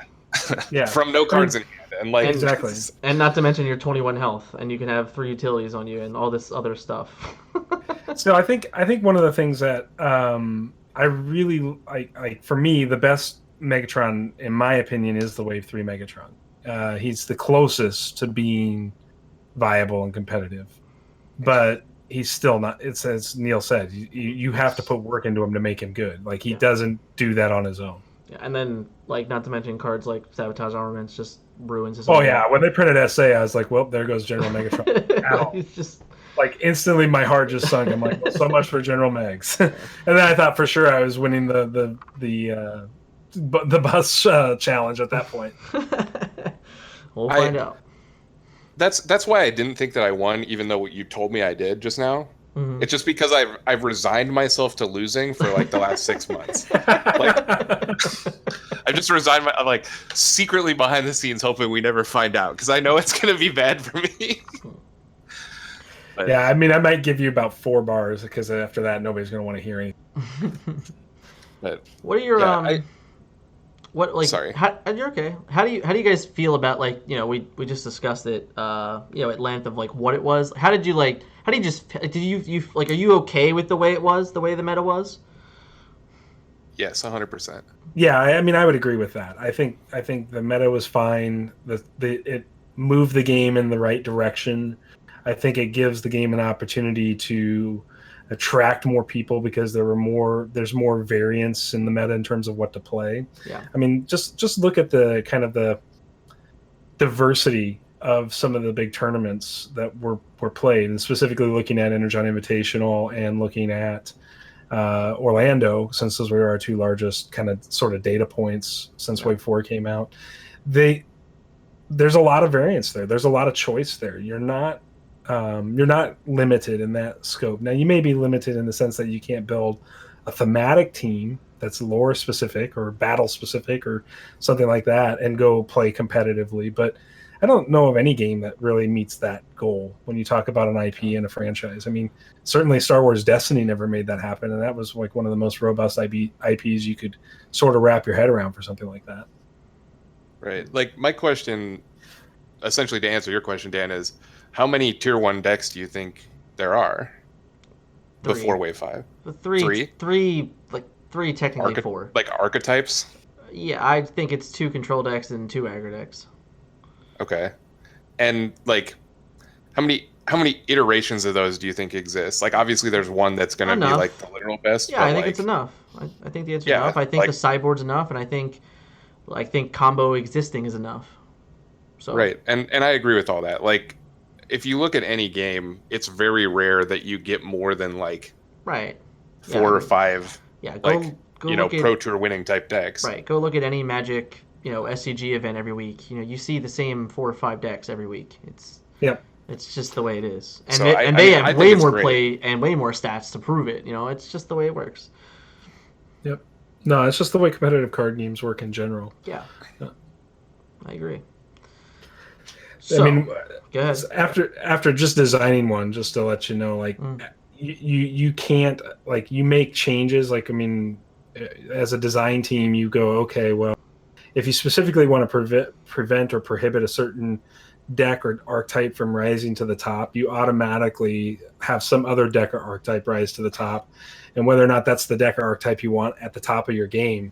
Yeah. From no cards in hand. And like Exactly. And not to mention your 21 health, and you can have 3 utilities on you and all this other stuff. So I think one of the things that I really like, for me, the best Megatron, in my opinion, is the Wave 3 Megatron. He's the closest to being viable and competitive, but he's still not. It's as Neil said, you have to put work into him to make him good. Like he doesn't do that on his own. Yeah, and then like not to mention cards like Sabotage Armaments just ruins his. Oh yeah, when they printed SA, I was like, well, there goes General Megatron. He's just like instantly, my heart just sunk. I'm like, well, so much for General Megs. And then I thought for sure I was winning the bus challenge at that point. We'll find out. That's why I didn't think that I won, even though you told me I did just now. Mm-hmm. It's just because I've resigned myself to losing for like the last 6 months. Like I've just resigned I'm like secretly behind the scenes hoping we never find out, because I know it's gonna be bad for me. But, yeah, I mean, I might give you about 4 bars, because after that nobody's gonna want to hear anything. but What are your what like? Sorry. You're okay. How do you guys feel about, like, you know, we just discussed it you know, at length of like what it was. How did you just did you like, are you okay with the way it was, the way the meta was? yes, 100%. Yeah, I mean, I would agree with that. I think the meta was fine. It moved the game in the right direction. I think it gives the game an opportunity to attract more people, because there's more variance in the meta in terms of what to play. Yeah. I mean, just look at the kind of the diversity of some of the big tournaments that were played, and specifically looking at Energon Invitational and looking at Orlando, since those were our 2 largest kind of sort of data points since Wave 4 came out. There's a lot of variance there. There's a lot of choice there. You're not limited in that scope. Now, you may be limited in the sense that you can't build a thematic team that's lore specific or battle specific or something like that and go play competitively. But I don't know of any game that really meets that goal when you talk about an IP and a franchise. I mean, certainly Star Wars Destiny never made that happen, and that was like one of the most robust IPs you could sort of wrap your head around for something like that. Right. Like my question, essentially to answer your question, Dan, is how many tier 1 decks do you think there are 3. before Wave 5? 3, like 3, technically 4. Like archetypes? Yeah, I think it's 2 control decks and 2 aggro decks. Okay. And like how many iterations of those do you think exist? Like obviously there's one that's going to be like the literal best. Yeah, I think it's enough. I think the answer is enough. I think like, the sideboard's enough, and I think combo existing is enough. So right. And I agree with all that. Like if you look at any game, it's very rare that you get more than like 4 or 5 go Pro Tour winning type decks. Right. Go look at any Magic, you know, SCG event every week. You know, you see the same 4 or 5 decks every week. It's just the way it is. And So they I have way more great. play and way more stats to prove it. You know, it's just the way it works. Yep. No, it's just the way competitive card games work in general. Yeah. Yeah. I agree. So, I mean, go ahead. after just designing one, just to let you know, like you can't, like, you make changes. Like, I mean, as a design team, you go, okay, well, if you specifically want to prevent or prohibit a certain deck or archetype from rising to the top, you automatically have some other deck or archetype rise to the top. And whether or not that's the deck or archetype you want at the top of your game,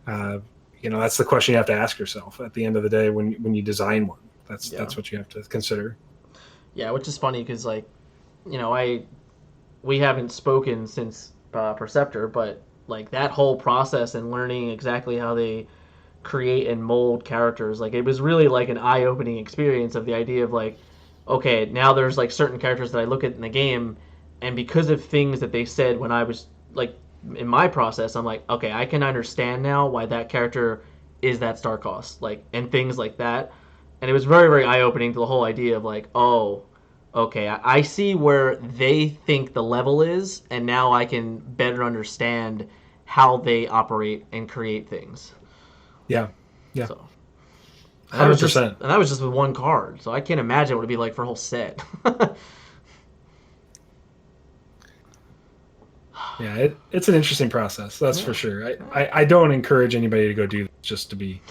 that's the question you have to ask yourself at the end of the day when you design one. That's what you have to consider. Yeah, which is funny because we haven't spoken since Perceptor, but like that whole process and learning exactly how they create and mold characters, like it was really like an eye-opening experience of the idea of like, okay, now there's like certain characters that I look at in the game, and because of things that they said when I was like in my process, I'm like, okay, I can understand now why that character is that star cost, like, and things like that. And it was very, very eye-opening to the whole idea of like, oh, okay, I see where they think the level is, and now I can better understand how they operate and create things. Yeah. So, 100%. And that was just with one card, so I can't imagine what it'd be like for a whole set. Yeah, it's an interesting process, that's for sure. I don't encourage anybody to go do this, just to be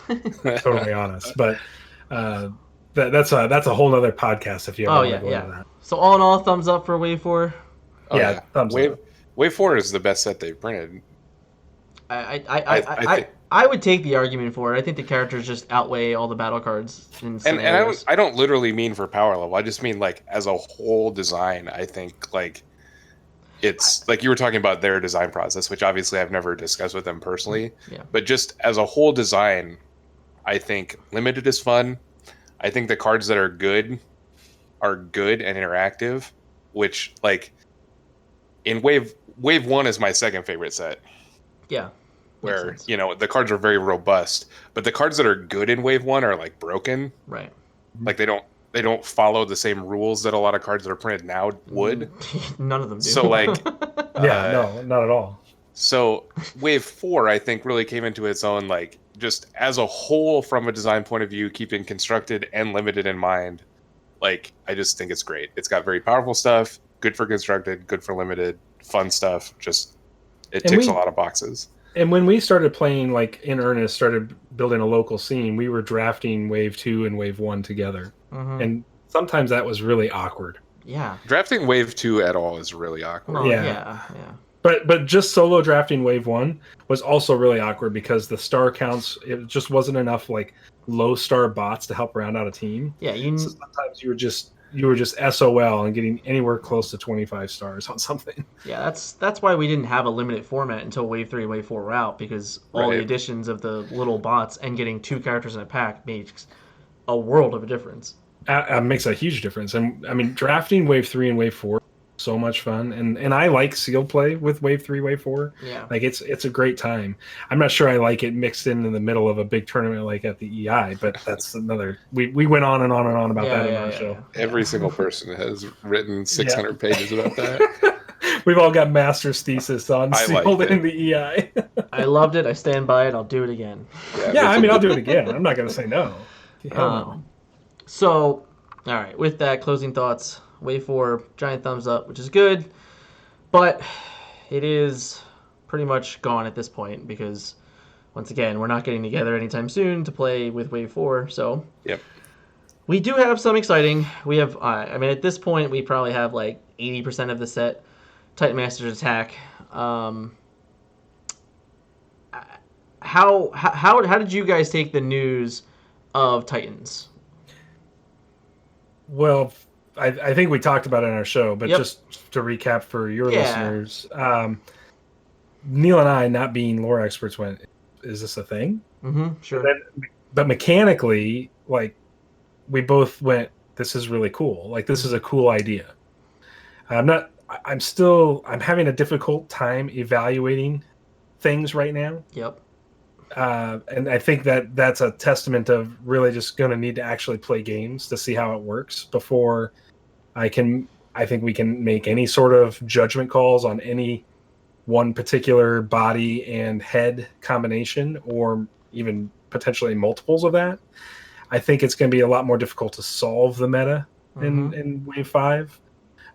totally honest. But that's a whole other podcast if you ever want to go into that. So all in all, thumbs up for Wave 4. Thumbs up. Wave 4 is the best set they've printed. I would take the argument for it. I think the characters just outweigh all the battle cards. And I don't literally mean for power level. I just mean like as a whole design. I think like it's like you were talking about their design process, which obviously I've never discussed with them personally. Yeah. But just as a whole design, I think limited is fun. I think the cards that are good and interactive, which like in Wave 1 is my second favorite set. Yeah. Where, the cards are very robust, but the cards that are good in Wave 1 are like broken. Right. Like they don't follow the same rules that a lot of cards that are printed now would. None of them do. So like no, not at all. So Wave 4 I think really came into its own, like just as a whole from a design point of view, keeping constructed and limited in mind. Like I just think it's great. It's got very powerful stuff, good for constructed, good for limited, fun stuff. Just it ticks a lot of boxes. And when we started playing, like in earnest, started building a local scene, we were drafting Wave 2 and Wave 1 together. Mm-hmm. And sometimes that was really awkward. Yeah. Drafting Wave 2 at all is really awkward. Well, yeah. But just solo drafting Wave 1 was also really awkward because the star counts, it just wasn't enough like low star bots to help round out a team. Yeah, so sometimes you were just SOL and getting anywhere close to 25 stars on something. Yeah, that's why we didn't have a limited format until Wave 3 and Wave 4 were out, because all the additions of the little bots and getting 2 characters in a pack makes a world of a difference. Makes a huge difference. And I mean, drafting Wave 3 and Wave 4 so much fun, and I like sealed play with Wave 3, Wave 4. Yeah, like it's a great time. I'm not sure I like it mixed in the middle of a big tournament like at the EI, but that's another. We went on and on and on about that in our show. Every single person has written 600 pages about that. We've all got master's thesis on sealed in the EI. I loved it. I stand by it. I'll do it again. Yeah, I mean, I'll do it again. I'm not going to say no. So, all right. With that, closing thoughts. Wave 4, giant thumbs up, which is good, but it is pretty much gone at this point because, once again, we're not getting together anytime soon to play with Wave 4. So, we do have some exciting. We have, at this point, we probably have like 80% of the set. Titan Masters Attack. How did you guys take the news of Titans? Well, I think we talked about it in our show, but just to recap for your listeners, Neil and I, not being lore experts, went, is this a thing? Mm-hmm, sure. But mechanically, like, we both went, this is really cool. Like, this is a cool idea. I'm having a difficult time evaluating things right now. Yep. And I think that's a testament of really just going to need to actually play games to see how it works before I think we can make any sort of judgment calls on any one particular body and head combination, or even potentially multiples of that. I think it's going to be a lot more difficult to solve the meta in Wave 5.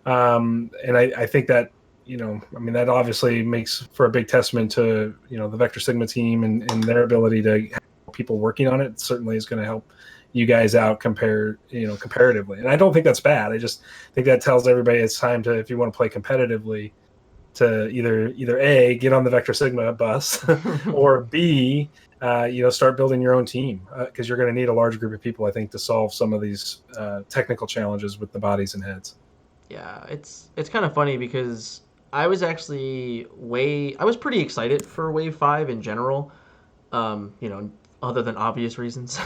And I think that, that obviously makes for a big testament to, the VectorSigma team and their ability to have people working on it. Certainly is going to help, you guys out comparatively. And I don't think that's bad. I just think that tells everybody it's time to, if you want to play competitively, to either A, get on the Vector Sigma bus, or B, start building your own team, because you're going to need a large group of people, I think, to solve some of these technical challenges with the bodies and heads. Yeah, it's kind of funny because I was pretty excited for Wave 5 in general. Other than obvious reasons.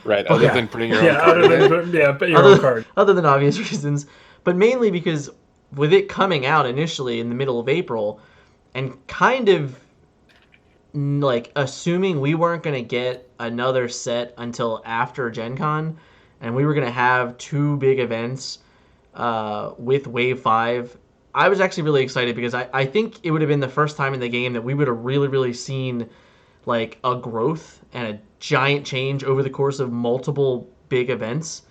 Right, other than putting your own card put your own card. Other than obvious reasons, but mainly because with it coming out initially in the middle of April, and kind of like assuming we weren't going to get another set until after Gen Con, and we were going to have two big events with Wave 5, I was actually really excited because I think it would have been the first time in the game that we would have really, really seen like a growth and a giant change over the course of multiple big events.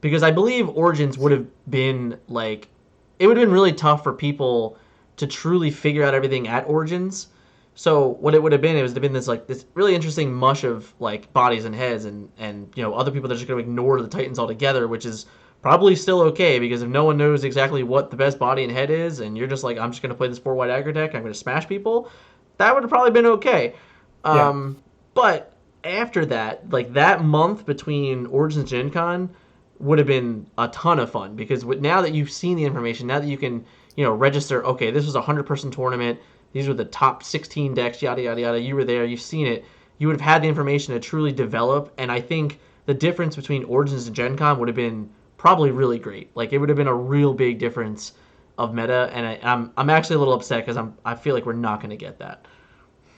Because I believe Origins would have been like, it would have been really tough for people to truly figure out everything at Origins. So what it would have been, this really interesting mush of like bodies and heads and other people that are just going to ignore the Titans altogether, which is probably still okay, because if no one knows exactly what the best body and head is, and you're just like, I'm just going to play this 4-white aggro deck, I'm going to smash people, that would have probably been okay. But after that, like that month between Origins and Gen Con would have been a ton of fun, because now that you've seen the information, now that you can, register, okay, this was a 100-person tournament, these were the top 16 decks, yada, yada, yada, you were there, you've seen it, you would have had the information to truly develop, and I think the difference between Origins and Gen Con would have been probably really great. Like, it would have been a real big difference of meta, and I'm actually a little upset because I feel like we're not going to get that.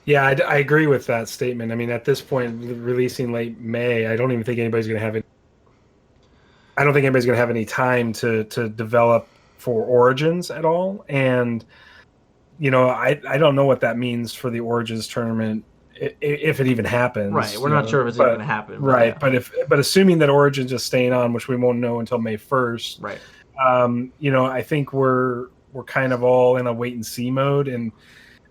Yeah, I agree with that statement. I mean, at this point, releasing late May, I don't even think anybody's going to have it. I don't think anybody's going to have any time to develop for Origins at all. And, I don't know what that means for the Origins tournament, if it even happens. Right, we're not sure if it's even going to happen. Right, yeah. But assuming that Origins is staying on, which we won't know until May 1st. Right. I think we're kind of all in a wait and see mode, and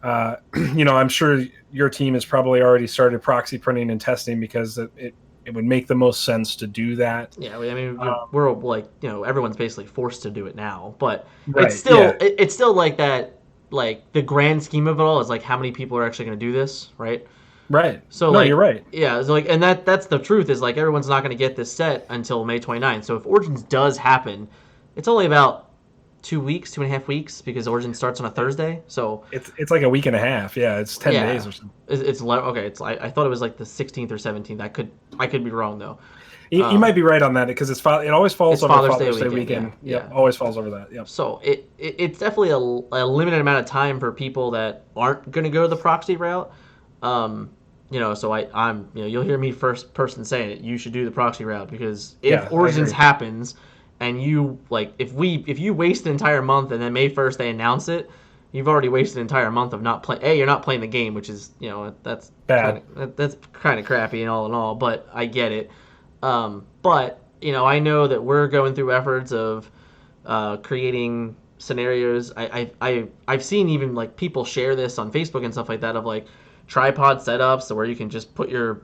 I'm sure your team has probably already started proxy printing and testing, because it would make the most sense to do that. Yeah, I mean, we're like, everyone's basically forced to do it now, but right, it's still like that. Like, the grand scheme of it all is like, how many people are actually going to do this, right? Right. So you're right. Yeah, so and that's the truth, is like everyone's not going to get this set until May 29th. So if Origins does happen, it's only about 2.5 weeks, because Origin starts on a Thursday. So it's like a week and a half. Yeah, it's 10 days or something. It's okay. I thought it was like the 16th or 17th. I could be wrong though. You might be right on that, because it always falls over Father's Day weekend. Yeah, always falls over that. Yeah. So it's definitely a limited amount of time for people that aren't going to go the proxy route. So I'm you'll hear me first person saying it. You should do the proxy route, because if Origins happens, and you if you waste an entire month and then May 1st they announce it, you've already wasted an entire month of not playing. You're not playing the game, which is that's bad. That's kind of crappy and all in all. But I get it. But I know that we're going through efforts of creating scenarios. I've seen even like people share this on Facebook and stuff like that, of like tripod setups where you can just put your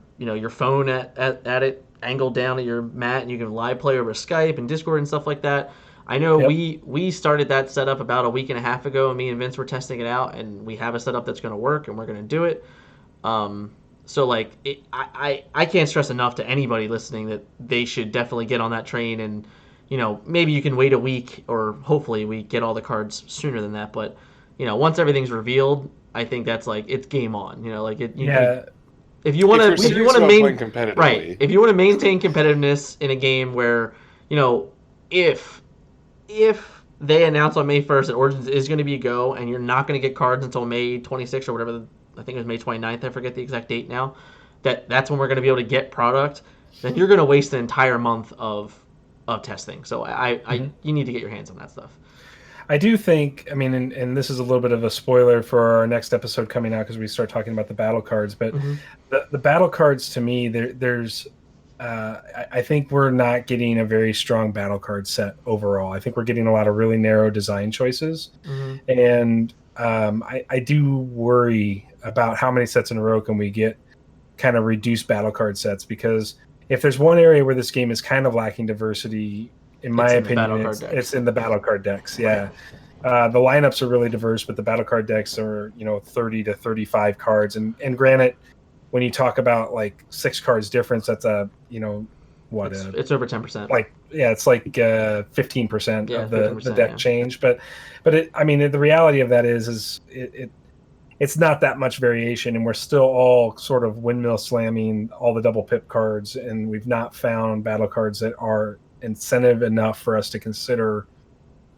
phone at it, angled down at your mat, and you can live play over Skype and Discord and stuff like that. I know we started that setup about a week and a half ago, and me and Vince were testing it out, and we have a setup that's going to work, and we're going to do it. So like I can't stress enough to anybody listening that they should definitely get on that train, and maybe you can wait a week, or hopefully we get all the cards sooner than that. But once everything's revealed, I think that's like it's game on. If you want to if you want to maintain competitiveness in a game where if they announce on May 1st that Origins is going to be a go, and you're not going to get cards until May 26th or whatever, I think it was May 29th, I forget the exact date now, that's when we're going to be able to get product, then you're going to waste an entire month of testing. So you need to get your hands on that stuff. I do think, I mean, and this is a little bit of a spoiler for our next episode coming out, because we start talking about the battle cards, but the battle cards, to me, there's I think we're not getting a very strong battle card set overall. I think we're getting a lot of really narrow design choices, and I do worry about how many sets in a row can we get kind of reduced battle card sets, because if there's one area where this game is kind of lacking diversity, in my opinion, it's in the battle card decks. Yeah. The lineups are really diverse, but the battle card decks are, 30 to 35 cards. And granted, when you talk about like 6 cards difference, that's it's over 10%. It's like 15% of the 15%, deck change. But the reality of that is it's not that much variation, and we're still all sort of windmill slamming all the double pip cards, and we've not found battle cards that are incentive enough for us to consider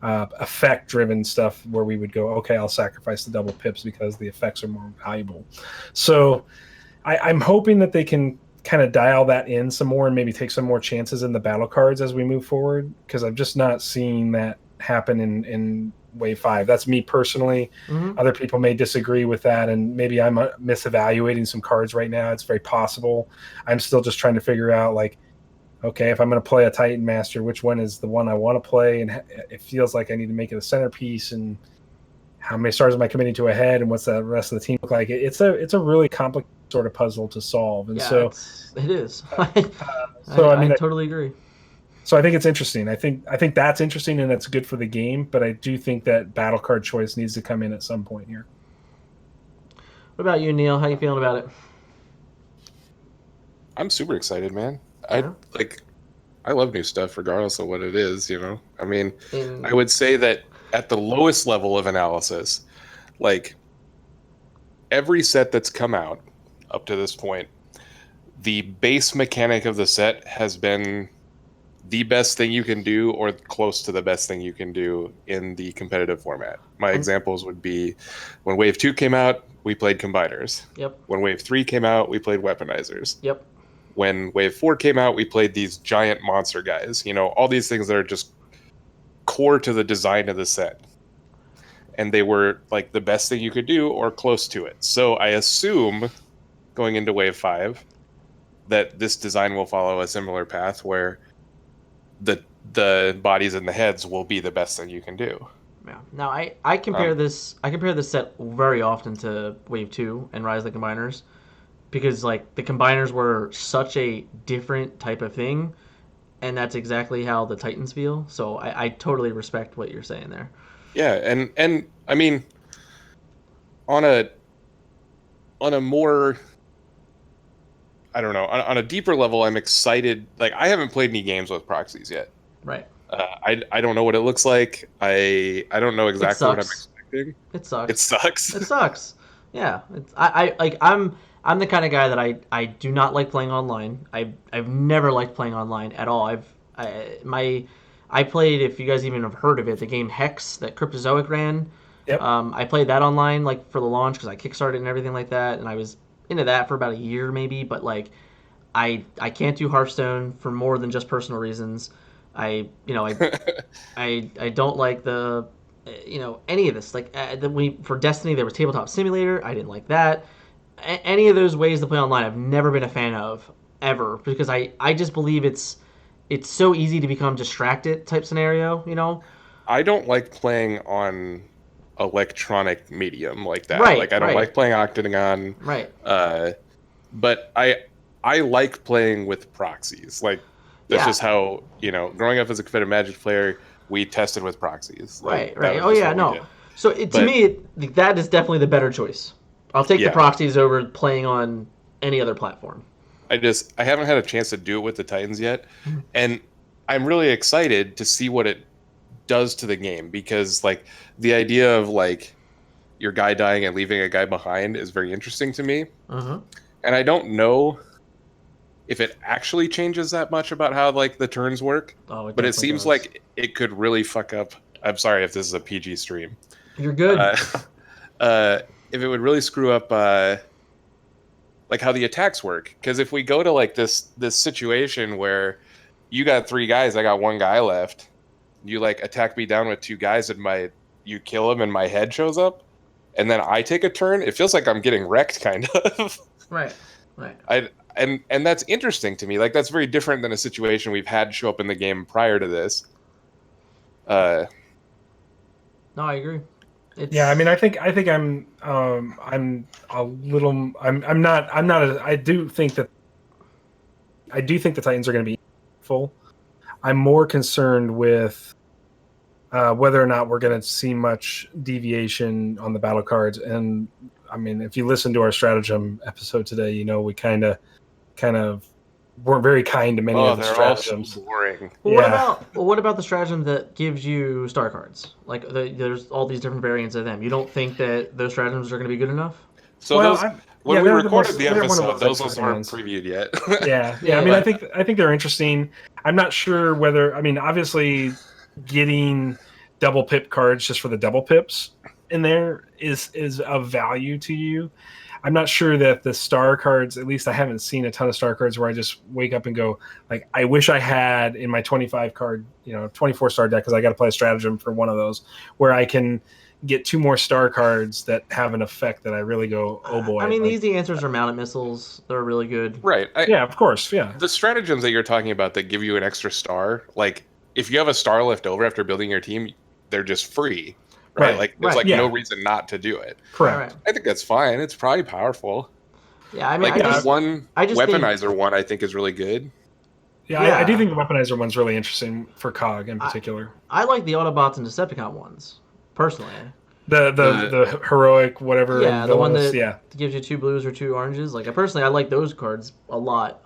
effect driven stuff where we would go, okay, I'll sacrifice the double pips because the effects are more valuable. So I'm hoping that they can kind of dial that in some more and maybe take some more chances in the battle cards as we move forward, because I'm just not seeing that happen in Wave 5. That's me personally. Mm-hmm. Other people may disagree with that, and maybe I'm misevaluating some cards right now. It's very possible. I'm still just trying to figure out, like, okay, if I'm going to play a Titan Master, which one is the one I want to play? And it feels like I need to make it a centerpiece. And how many stars am I committing to a head? And what's the rest of the team look like? It's a really complicated sort of puzzle to solve. And it is. I totally agree. So I think it's interesting. I think that's interesting, and that's good for the game. But I do think that battle card choice needs to come in at some point here. What about you, Neil? How you feeling about it? I'm super excited, man. I love new stuff regardless of what it is, I mean, I would say that at the lowest level of analysis, like, every set that's come out up to this point, the base mechanic of the set has been the best thing you can do or close to the best thing you can do in the competitive format. My examples would be when Wave 2 came out, we played combiners. Yep. When Wave 3 came out, we played weaponizers. Yep. When Wave 4 came out, we played these giant monster guys. All these things that are just core to the design of the set. And they were like the best thing you could do or close to it. So I assume going into Wave 5 that this design will follow a similar path where the bodies and the heads will be the best thing you can do. Yeah. Now I compare this set very often to Wave 2 and Rise of the Combiners, because like the combiners were such a different type of thing, and that's exactly how the Titans feel. So I totally respect what you're saying there. Yeah, and I mean, on a more, I don't know, on a deeper level, I'm excited. Like, I haven't played any games with proxies yet. Right. I don't know what it looks like. I don't know exactly what I'm expecting. It sucks. It sucks. It sucks. Yeah. I'm the kind of guy that I do not like playing online. I've never liked playing online at all. I played, if you guys even have heard of it, the game Hex that Cryptozoic ran. Yep. I played that online like for the launch because I kickstarted and everything like that, and I was into that for about a year maybe. But like, I can't do Hearthstone for more than just personal reasons. I don't like the any of this. Like for Destiny there was Tabletop Simulator. I didn't like that. Any of those ways to play online I've never been a fan of ever, because I just believe it's so easy to become distracted type scenario. I don't like playing on electronic medium like that. Right, like I don't like playing Octagon. Right. But I like playing with proxies. Like, that's just how, growing up as a competitive Magic player, we tested with proxies. Like, right. Oh yeah, no. So to me, that is definitely the better choice. I'll take the proxies over playing on any other platform. I haven't had a chance to do it with the Titans yet, and I'm really excited to see what it does to the game, because like the idea of like your guy dying and leaving a guy behind is very interesting to me. Uh-huh. And I don't know if it actually changes that much about how like the turns work, but it seems like it could really fuck up. I'm sorry if this is a PG stream. You're good. If it would really screw up like how the attacks work, because if we go to like this situation where you got 3 guys, I got 1 guy left, you like attack me down with 2 guys and you kill him and my head shows up, and then I take a turn, it feels like I'm getting wrecked kind of. Right. And that's interesting to me. Like, that's very different than a situation we've had show up in the game prior to this. No, I agree. Yeah, I mean, I think I'm a little. I'm not. I do think that I do think the Titans are going to be full. I'm more concerned with whether or not we're going to see much deviation on the battle cards. And I mean, if you listen to our stratagem episode today, you know we kind of weren't very kind to many of the stratagems. All so boring. Well, what about the stratagem that gives you star cards? Like there's all these different variants of them. You don't think that those stratagems are going to be good enough? So when we recorded the episode, those aren't previewed yet. yeah. I mean, I think they're interesting. I'm not sure whether. I mean, obviously, getting double pip cards just for the double pips in there is of value to you. I'm not sure that the star cards, at least I haven't seen a ton of star cards where I just wake up and go, like, I wish I had in my 25 card, 24 star deck, because I got to play a stratagem for one of those, where I can get 2 more star cards that have an effect that I really go, oh boy. I mean, the easy answers are mounted missiles. They're really good. Right. Yeah, of course. Yeah. The stratagems that you're talking about that give you an extra star, like if you have a star left over after building your team, they're just free. Right? Like there's no reason not to do it. Correct. I think that's fine. It's probably powerful. Yeah, I mean, like weaponizer one I think is really good. Yeah. I do think the weaponizer one's really interesting for COG in particular. I like the Autobots and Decepticon ones, personally. The heroic whatever. Yeah, the one that gives you 2 blues or 2 oranges. Like, personally, I like those cards a lot.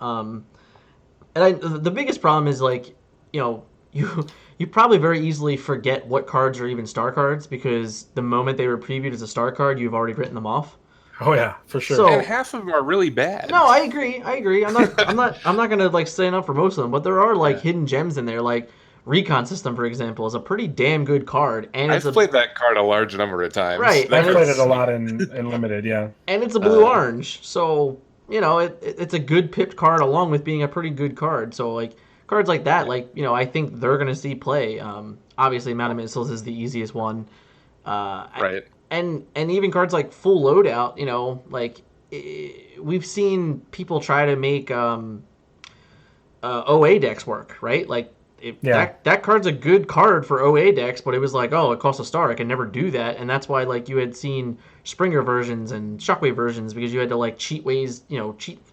The biggest problem is, like, you probably very easily forget what cards are even star cards, because the moment they were previewed as a star card, you've already written them off. Oh yeah, for sure. So, and half of them are really bad. No, I agree. I'm not gonna like stand up for most of them, but there are like hidden gems in there. Like Recon System, for example, is a pretty damn good card, and I've played that card a large number of times. Right, I've played it a lot in limited, yeah. And it's a blue orange, so it's a good pipped card along with being a pretty good card. So like cards like that, I think they're gonna see play. Obviously, Mounted Missiles is the easiest one. Right. And even cards like Full Loadout, we've seen people try to make OA decks work, right? Like that card's a good card for OA decks, but it was like, oh, it costs a star. I can never do that, and that's why like you had seen Springer versions and Shockwave versions, because you had to like cheat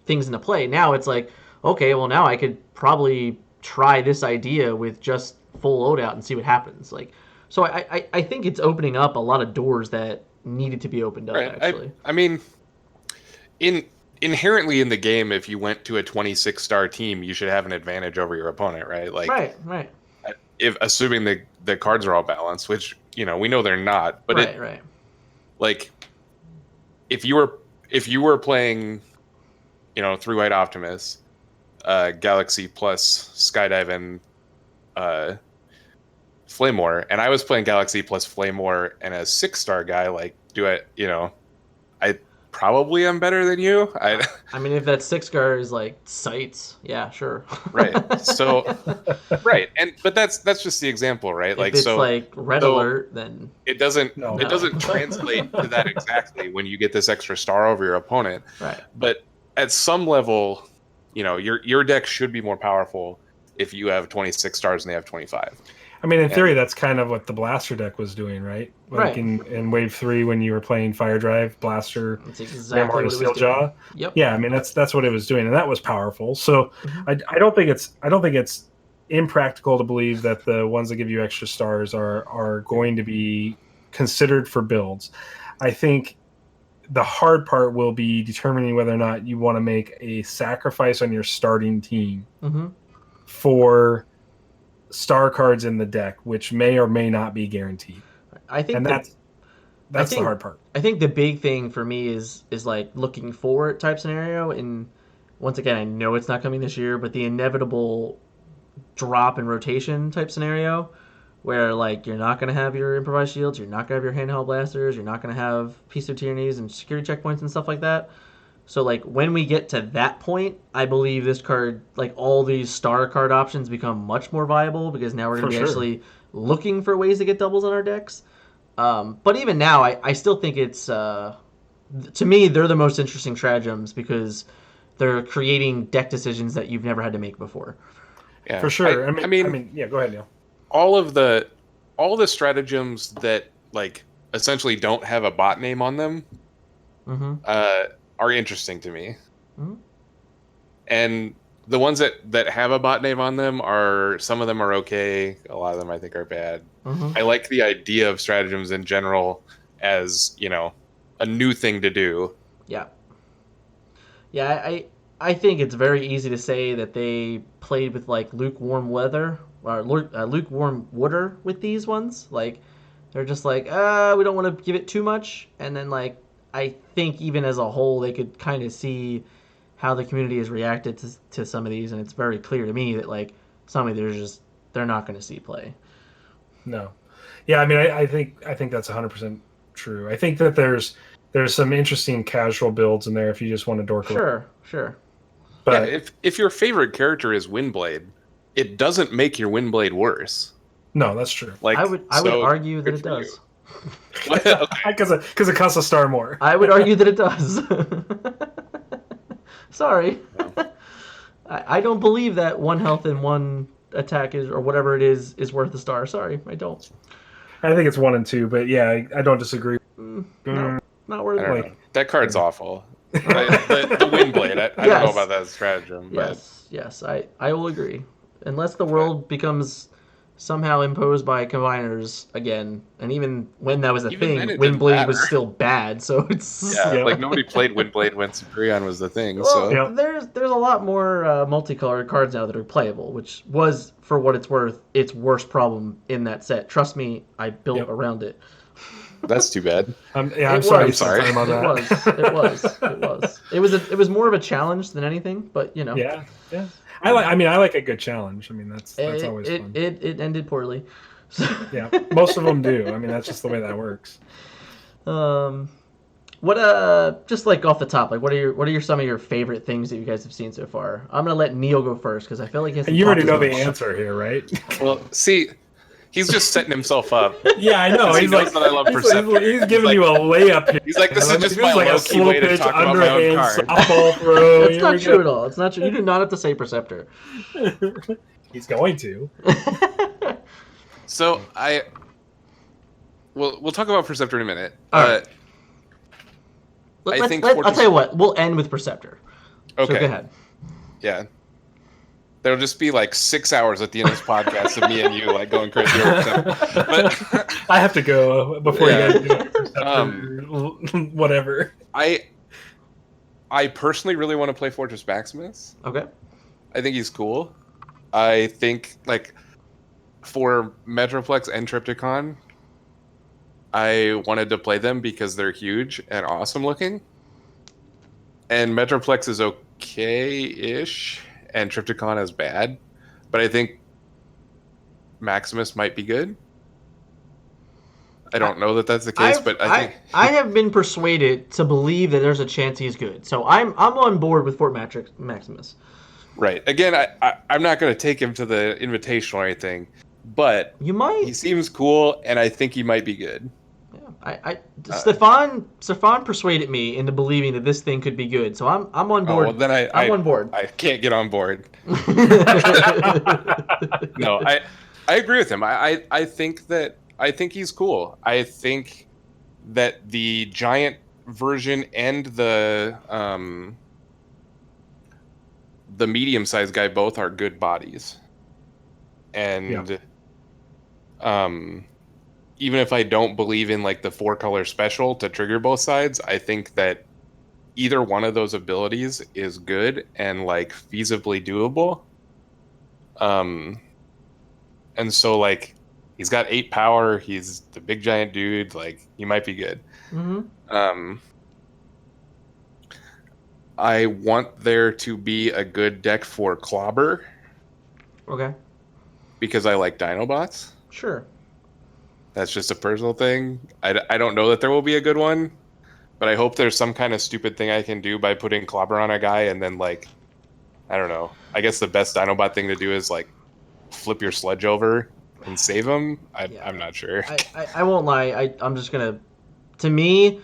things into play. Now it's like, okay, well now I could probably try this idea with just Full Loadout and see what happens. Like. So I think it's opening up a lot of doors that needed to be opened up, actually. I mean, inherently in the game, if you went to a 26-star team, you should have an advantage over your opponent, right? Like, right. If assuming the cards are all balanced, which, we know they're not. But right. Like, if you were playing, 3-white Optimus, Galaxy plus Skydive and Flamor, and I was playing Galaxy plus Flamor and a 6-star guy, like, I probably am better than you. I mean, if that 6-star is like Sights, yeah, sure. Right. So, right, but that's just the example, right? If like, it's like Red Alert, then it doesn't translate to that exactly when you get this extra star over your opponent. Right. But at some level, your deck should be more powerful if you have 26 stars and they have 25. I mean, in theory, that's kind of what the Blaster deck was doing, right? Like in Wave 3 when you were playing Fire Drive, Blaster, that's exactly what it was Steeljaw. Yep. Yeah, I mean that's what it was doing, and that was powerful. So I don't think it's impractical to believe that the ones that give you extra stars are going to be considered for builds. I think the hard part will be determining whether or not you want to make a sacrifice on your starting team for star cards in the deck, which may or may not be guaranteed. I think that's the hard part. I think the big thing for me is like looking forward type scenario, and once again, I know it's not coming this year, but the inevitable drop in rotation type scenario where like you're not going to have your improvised shields, you're not going to have your handheld blasters, you're not going to have piece of tyrannies and security checkpoints and stuff like that. So, like, when we get to that point, I believe this card, like, all these star card options become much more viable, because now we're going to be actually looking for ways to get doubles on our decks. But even now, I still think it's, to me, they're the most interesting stratagems, because they're creating deck decisions that you've never had to make before. Yeah, for sure. I mean, yeah, go ahead, Neil. All the stratagems that, like, essentially don't have a bot name on them, are interesting to me. And the ones that have a bot name on them are, some of them are okay. A lot of them I think are bad. Mhm. I like the idea of stratagems in general as, a new thing to do. Yeah. Yeah, I think it's very easy to say that they played with like lukewarm weather or lukewarm water with these ones. Like they're just like, we don't want to give it too much, and then like I think even as a whole they could kind of see how the community has reacted to some of these, and it's very clear to me that like some of these they're not going to see play. No. Yeah, I mean, I think that's 100% true. I think that there's some interesting casual builds in there if you just want to dork around. Sure. But yeah, if your favorite character is Windblade, it doesn't make your Windblade worse. no, that's true. Like I would argue that good it for does. Okay. Because it costs a star more. I would argue that it does. Sorry. I don't believe that 1 health and 1 attack is, or whatever it is worth a star. Sorry, I don't. I think it's 1 and 2, but yeah, I don't disagrry. No, not worth I don't it. know. That card's awful. the Windblade, I don't know about that stratagem. But Yes, I will agree. Unless the world becomes somehow imposed by combiners again, and even when that was a Even thing, then it didn't Windblade was matter. still bad. So it's yeah, like nobody played Windblade when Superion was the thing. well, So Yeah. there's a lot more multicolored cards now that are playable, which was, for what it's worth, its worst problem in that set. Trust me, I built Yep. around it. that's too bad. I'm It sorry. was. You spent time on that. It was. It was more of a challenge than anything, but you know. Yeah. I like a good challenge. I mean, that's always fun. It ended poorly. Yeah, most of them do. I mean, that's just the way that works. What just like off the top, like what are some of your favorite things that you guys have seen so far? I'm gonna let Neil go first because I feel like he hasn't You already talked know as the much. answer here, right? Well, see, he's just setting himself up. Yeah, I know. He He's knows like, that I love Perceptor. he's giving like- you a layup here. He's like, this is just my like a low-key slow way to pitch, talk about my own underhand card. softball throw. That's Here not we true go. at all. It's not true. You do not have to say Perceptor. He's going to. So we'll talk about Perceptor in a minute. All right. think I'll Fortress- tell you what. We'll end with Perceptor. Okay. So go ahead. Yeah. There'll just be like 6 hours at the end of this podcast of me and you like going crazy over Perceptor. But I have to go before Yeah. you guys do Perceptor, whatever. I personally really want to play Fortress Maximus. Okay. I think he's cool. I think like for Metroplex and Triptychon, I wanted to play them because they're huge and awesome looking. And Metroplex is okay-ish, and Triptychon is bad. But I think Maximus might be good. I don't know that that's the case, but I think I have been persuaded to believe that there's a chance he's good. So I'm on board with Fort Maximus. right. Again, I'm not going to take him to the Invitational or anything, but You might. he seems cool, and I think he might be good. Yeah. Stefan persuaded me into believing that this thing could be good. So I'm on board. Oh, well, then I'm on board. I can't get on board. No, I agree with him. I think he's cool. I think that the giant version and the medium-sized guy both are good bodies. And even if I don't believe in like the 4-color special to trigger both sides, I think that either one of those abilities is good and like feasibly doable. And so like he's got 8 power, he's the big giant dude, like he might be good. Mm-hmm. I want there to be a good deck for Clobber Okay. because I like Dinobots. Sure. That's just a personal thing. I don't know that there will be a good one, but I hope there's some kind of stupid thing I can do by putting Clobber on a guy and then, like, I don't know. I guess the best Dinobot thing to do is, like, flip your Sludge over and save him. I'm not sure. I won't lie. I'm just going to... To me,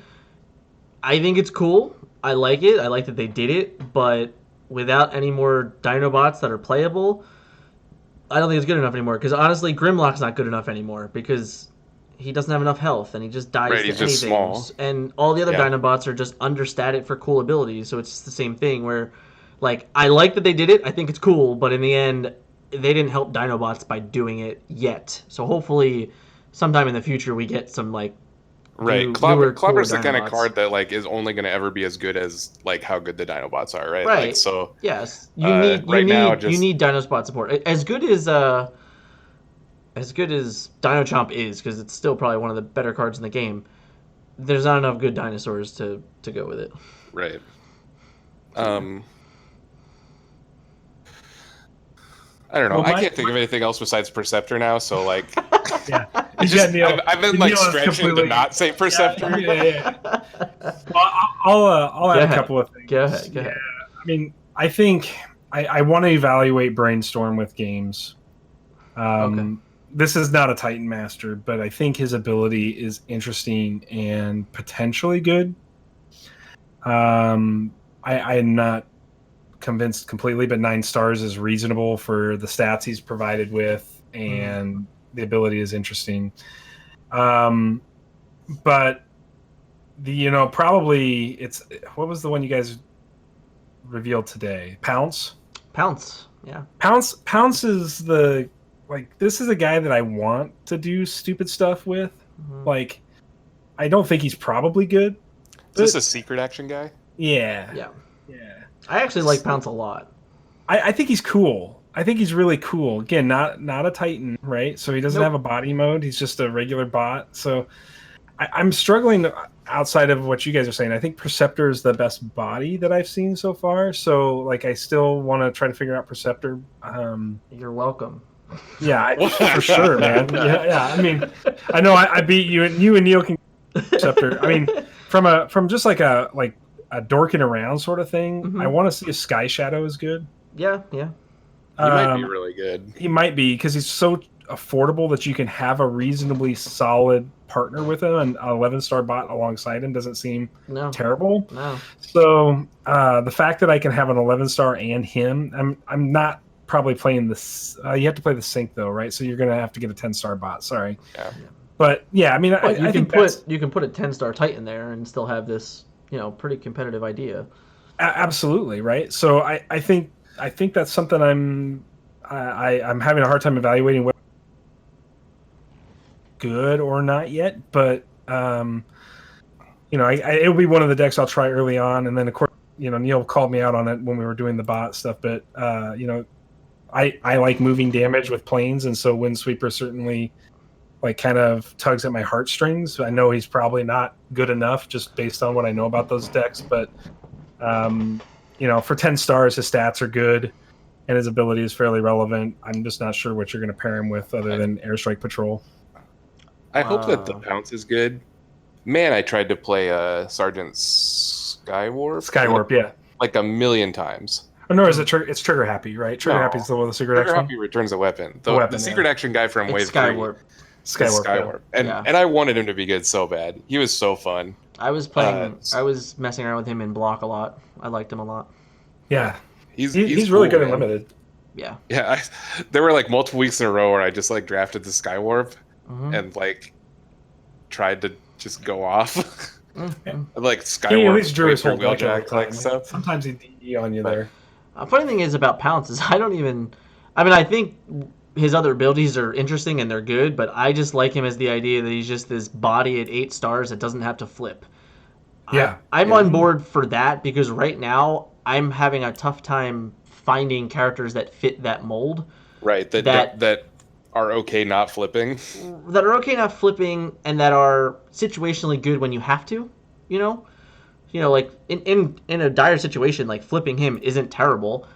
I think it's cool. I like it. I like that they did it, but without any more Dinobots that are playable, I don't think it's good enough anymore. Because honestly, Grimlock's not good enough anymore because he doesn't have enough health and he just dies Right, to he's anything. just small. And all the other Yeah. Dinobots are just understated for cool abilities. So it's just the same thing where Like, I like that they did it. I think it's cool, but in the end, they didn't help Dinobots by doing it yet. So hopefully, sometime in the future, we get some like Right. newer, cooler Clobber's the kind of Dinobots. card that like is only going to ever be as good as like how good the Dinobots are, right? Right. Like, so yes, you right now, you need Dinospot support. As good as Dino Chomp is, because it's still probably one of the better cards in the game. There's not enough good dinosaurs to go with it. right. I don't know. Well, I can't think of anything else besides Perceptor now. So like, Yeah. I've been like Neil is stretching completely- to not say Perceptor. Yeah. I'll add a couple of things. Go ahead. I mean, I think I want to evaluate Brainstorm with games. Okay. This is not a Titan Master, but I think his ability is interesting and potentially good. I'm not convinced completely, but 9 stars is reasonable for the stats he's provided with, and the ability is interesting. But probably it's, what was the one you guys revealed today? Pounce. Yeah. Pounce is this is a guy that I want to do stupid stuff with. Like, I don't think he's probably good. Is this a secret action guy? Yeah. I actually like Pounce a lot. I think he's cool. I think he's really cool. Again, not a Titan, right? So he doesn't have a body mode. He's just a regular bot. So I'm struggling outside of what you guys are saying. I think Perceptor is the best body that I've seen so far. So like, I still want to try to figure out Perceptor. You're welcome. Yeah, for sure, man. Yeah. I mean, I know I beat you, and you and Neil can Perceptor. I mean, from just like a dorking around sort of thing. I want to see if Sky Shadow is good. Yeah. He might be really good. He might be, because he's so affordable that you can have a reasonably solid partner with him, and an 11-star bot alongside him doesn't seem terrible. No. So the fact that I can have an 11-star and him, I'm not probably playing this. You have to play the sync though, right? So you're gonna have to get a 10-star bot. Sorry. Yeah. But yeah, I mean, I think you can put a 10-star Titan there and still have this, pretty competitive idea. Absolutely, right? So I think that's something I'm having a hard time evaluating whether good or not yet, but it'll be one of the decks I'll try early on, and then of course, Neil called me out on it when we were doing the bot stuff, but I like moving damage with planes, and so Windsweeper certainly kind of tugs at my heartstrings. I know he's probably not good enough just based on what I know about those decks, but for 10 stars, his stats are good and his ability is fairly relevant. I'm just not sure what you're going to pair him with other than Airstrike Patrol. I hope that the Pounce is good. Man, I tried to play Sergeant Skywarp. Yeah. Like a million times. Oh, no, it's Trigger Happy, right? Trigger Happy is the one with the secret Trigger action. Happy returns a weapon. The weapon, the secret action guy from Wave 3. Skywarp. Yeah. And I wanted him to be good so bad. He was so fun. I was playing. I was messing around with him in block a lot. I liked him a lot. Yeah, he's really cool, good in limited. Yeah. Yeah, there were multiple weeks in a row where I just drafted the Skywarp and tried to just go off. Skywarp. He at least drew his whole Wheeljack stuff. Sometimes he DE on you there. Funny thing is about Pounce is I think his other abilities are interesting and they're good, but I just like him as the idea that he's just this body at 8 stars that doesn't have to flip. Yeah. I'm on board for that, because right now I'm having a tough time finding characters that fit that mold. That are okay not flipping. That are okay not flipping and that are situationally good when you have to, like in a dire situation, flipping him isn't terrible.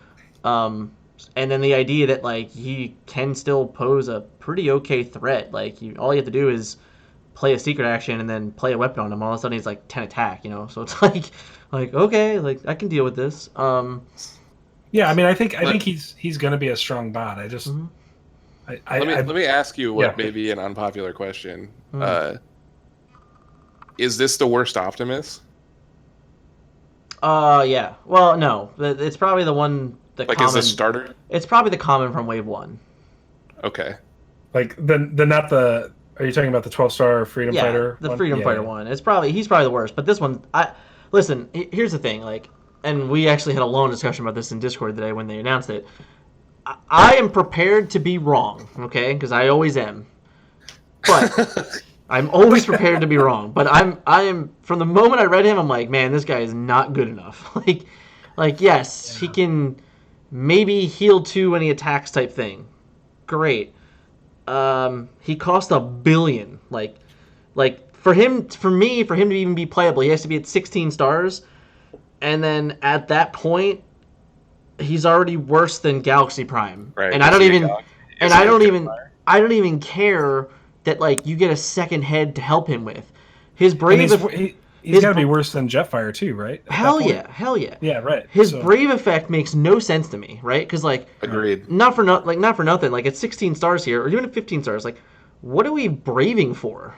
And then the idea that he can still pose a pretty okay threat. All you have to do is play a secret action and then play a weapon on him. All of a sudden he's 10 attack. So it's okay, I can deal with this. Yeah, I mean, I think he's going to be a strong bot. I just let me ask you what may be an unpopular question. Is this the worst Optimus? Yeah. Well, no, it's probably the one. Is this starter? It's probably the common from Wave 1. Okay. Not the. Are you talking about the 12-star Freedom Fighter? The Freedom Fighter one. He's probably the worst. But this one, listen. Here's the thing. and we actually had a long discussion about this in Discord today when they announced it. I am prepared to be wrong, okay? Because I always am. But I'm always prepared to be wrong. But I am from the moment I read him, I'm like, man, this guy is not good enough. like yes, he can maybe heal 2 when he attacks type thing. Great. He cost $1 billion. Like for me, for him to even be playable, he has to be at 16 stars. And then at that point, he's already worse than Galaxy Prime. Right. And I don't even care that like you get a second head to help him with. His brave he's got to be worse than Jetfire too, right? Hell yeah. Yeah, right. His brave effect makes no sense to me, right? Because like, agreed. Not for nothing. Like at 16 stars here, or even at 15 stars, like, what are we braving for?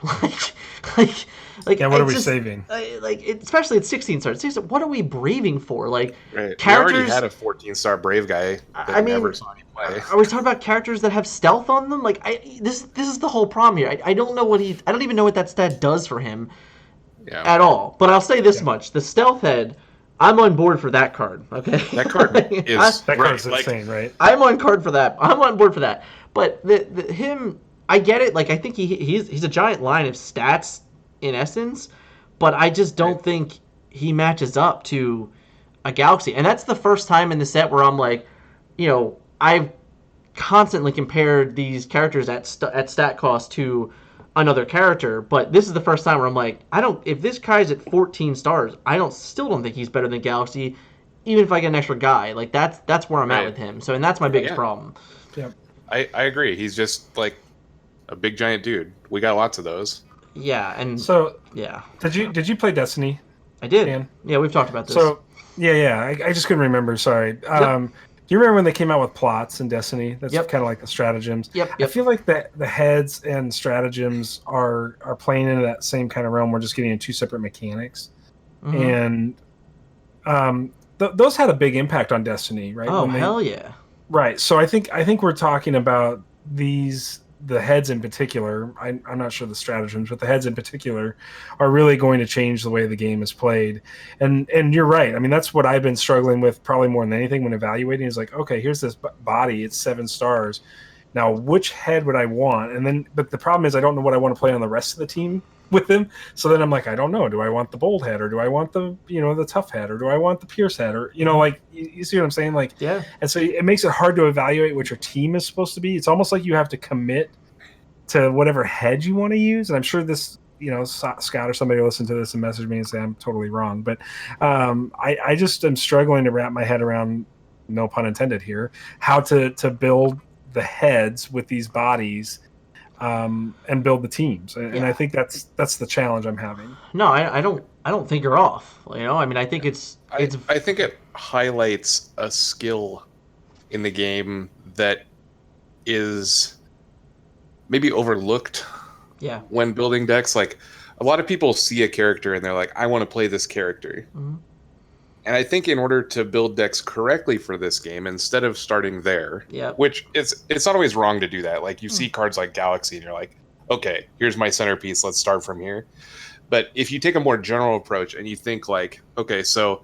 like. Yeah, what are we saving? Especially at 16 stars. What are we braving for? Like, right. Characters. We already had a 14-star brave guy that never saw any play. Are we talking about characters that have stealth on them? Like, this is the whole problem here. I don't know I don't even know what that stat does for him. Yeah. At all. But I'll say this much: the stealth head, I'm on board for that card. Okay. That card is card's insane, right? I'm on board for that. But him, I get it. Like I think he's a giant line of stats in essence, but I just don't think he matches up to a Galaxy. And that's the first time in the set where I'm like, I've constantly compared these characters at stat cost to another character, but this is the first time where I'm like, if this guy's at 14 stars, still don't think he's better than Galaxy, even if I get an extra guy. Like that's where I'm at with him. So, and that's my biggest problem. Yeah. I agree. He's just like a big giant dude. We got lots of those. Yeah, and so yeah. Did you play Destiny? I did. Dan? Yeah, we've talked about this. So I just couldn't remember. Sorry. Yep. Do you remember when they came out with plots in Destiny? That's Yep. kind of like the stratagems. Yep. I feel like the heads and stratagems are playing into that same kind of realm. We're just getting into 2 separate mechanics, and those had a big impact on Destiny, right? Oh, hell yeah! Right. So I think we're talking about the heads in particular. I'm not sure the stratagems, but the heads in particular are really going to change the way the game is played. And you're right. I mean, that's what I've been struggling with probably more than anything when evaluating is like, okay, here's this body. It's 7 stars. Now, which head would I want? But the problem is I don't know what I want to play on the rest of the team with him. So then I'm like, I don't know. Do I want the bold head, or do I want the tough head, or do I want the Pierce head, or like you see what I'm saying? Like, yeah. And so it makes it hard to evaluate what your team is supposed to be. It's almost like you have to commit to whatever head you want to use. And I'm sure this, Scott or somebody will listen to this and message me and say I'm totally wrong. But I just am struggling to wrap my head around, no pun intended here, how to build the heads with these bodies. And build the teams, and I think that's the challenge I'm having. No, I don't think you're off. I mean, I think I think it highlights a skill in the game that is maybe overlooked. Yeah. When building decks, like a lot of people see a character and they're like, I want to play this character. Mm-hmm. And I think in order to build decks correctly for this game, instead of starting there, which it's not always wrong to do that. Like you see cards like Galaxy and you're like, okay, here's my centerpiece. Let's start from here. But if you take a more general approach and you think like, okay, so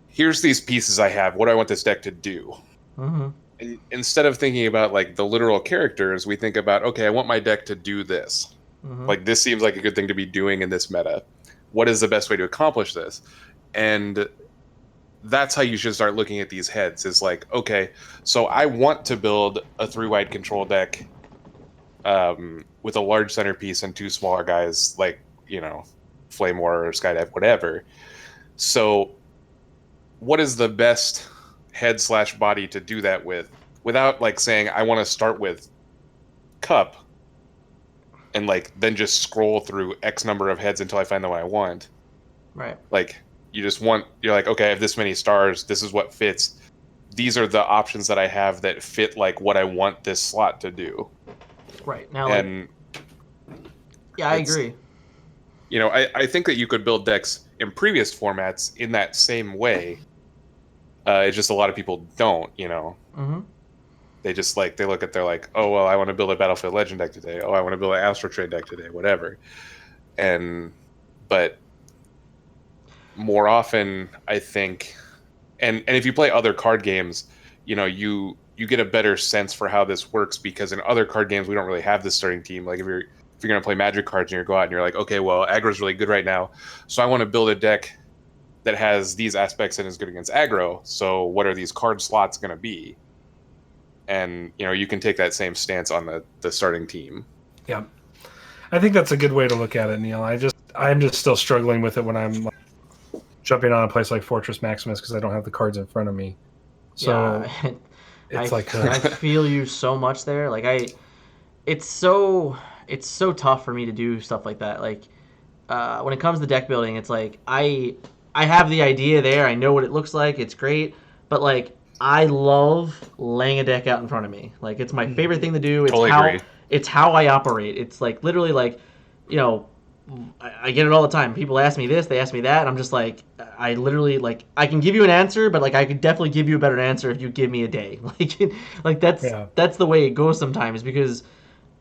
here's these pieces I have. What do I want this deck to do? Mm-hmm. And instead of thinking about like the literal characters, we think about, okay, I want my deck to do this. Mm-hmm. Like this seems like a good thing to be doing in this meta. What is the best way to accomplish this? And that's how you should start looking at these heads is like, okay, so I want to build a 3-wide control deck with a large centerpiece and 2 smaller guys like, Flame War or Skydive, whatever. So what is the best head/body to do that with without like saying, I want to start with Cup and like then just scroll through X number of heads until I find the one I want. Right. Like, you're like, okay, I have this many stars. This is what fits. These are the options that I have that fit like what I want this slot to do. Right. Now, and yeah, I agree. I think that you could build decks in previous formats in that same way. It's just a lot of people don't, Mm-hmm. They just they look at, they're like, oh, well, I want to build a Battlefield Legend deck today. Oh, I want to build an Astro Trade deck today, whatever. But more often, I think, and if you play other card games, you get a better sense for how this works, because in other card games we don't really have this starting team. Like if you're going to play Magic cards and you go out and you're like, okay, well, aggro's really good right now, so I want to build a deck that has these aspects and is good against aggro. So what are these card slots going to be? And you can take that same stance on the starting team. Yeah, I think that's a good way to look at it, Neil. I'm just still struggling with it when I'm like, jumping on a place like Fortress Maximus because I don't have the cards in front of me. So Yeah, it's I feel you so much there. Like it's so tough for me to do stuff like that. Like when it comes to deck building, it's like I have the idea there. I know what it looks like. It's great, but like I love laying a deck out in front of me. Like it's my favorite thing to do. It's Totally how agree. It's how I operate. It's like literally like, I get it all the time. People ask me this, they ask me that, and I'm just like, I literally like I can give you an answer, but like I could definitely give you a better answer if you give me a day. Like that's the way it goes sometimes, because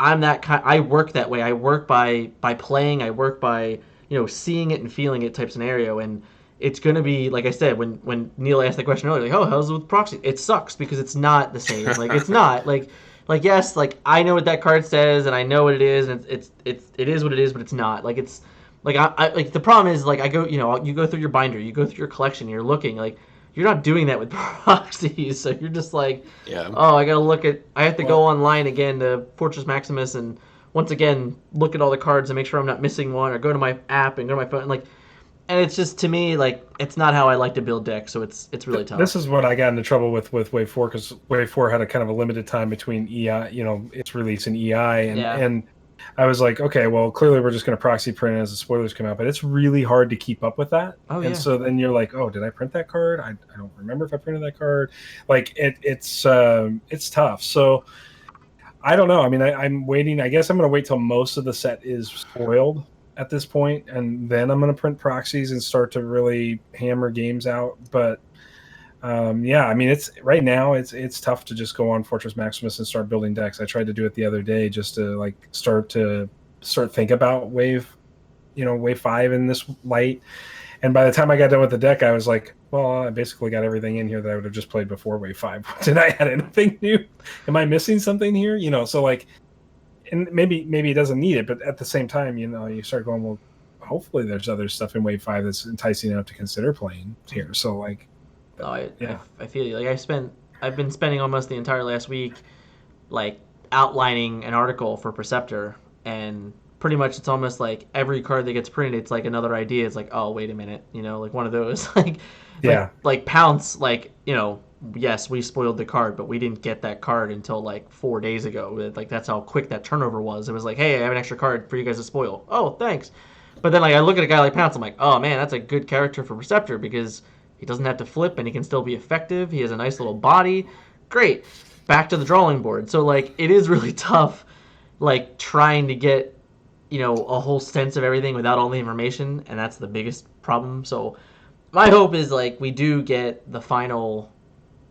I'm that kind. I work that way. I work by playing. I work by seeing it and feeling it type scenario. And it's gonna be like I said when Neil asked the question earlier, like, oh, how's it with proxy? It sucks because it's not the same. Like it's not like yes, like I know what that card says and I know what it is, and it is what it is, but it's not. Like it's like I like the problem is like I go you go through your binder, you go through your collection, you're looking like. You're not doing that with proxies, so you're just like, yeah. Oh, I have to go online again to Fortress Maximus and once again look at all the cards and make sure I'm not missing one, or go to my app and go to my phone, and it's just, to me, like, it's not how I like to build decks, so it's really tough. This is what I got into trouble with Wave 4, because Wave 4 had a kind of a limited time between EI, its release and EI, and I was like, okay, well, clearly we're just going to proxy print as the spoilers come out, but it's really hard to keep up with that. And so then you're like, oh, did I print that card? I don't remember if I printed that card. Like it's tough. So I don't know. I mean, I'm waiting. I guess I'm going to wait till most of the set is spoiled at this point, and then I'm going to print proxies and start to really hammer games out. But I mean, it's right now it's tough to just go on Fortress Maximus and start building decks. I tried to do it the other day just to like start think about Wave 5 in this light. And by the time I got done with the deck, I was like, well, I basically got everything in here that I would have just played before Wave 5. Did I add anything new? Am I missing something here? So like, and maybe it doesn't need it, but at the same time, you start going, well, hopefully there's other stuff in Wave 5 that's enticing enough to consider playing here. So like, Oh, I feel you. Like I've been spending almost the entire last week, like outlining an article for Perceptor, and pretty much it's almost like every card that gets printed, it's like another idea. It's like, oh, wait a minute, like one of those, like Pounce, like yes, we spoiled the card, but we didn't get that card until like 4 days ago. Like that's how quick that turnover was. It was like, hey, I have an extra card for you guys to spoil. Oh, thanks. But then like I look at a guy like Pounce, I'm like, oh man, that's a good character for Perceptor because he doesn't have to flip, and he can still be effective. He has a nice little body. Great. Back to the drawing board. So, like, it is really tough, like, trying to get, a whole sense of everything without all the information, and that's the biggest problem. So, my hope is, like, we do get the final,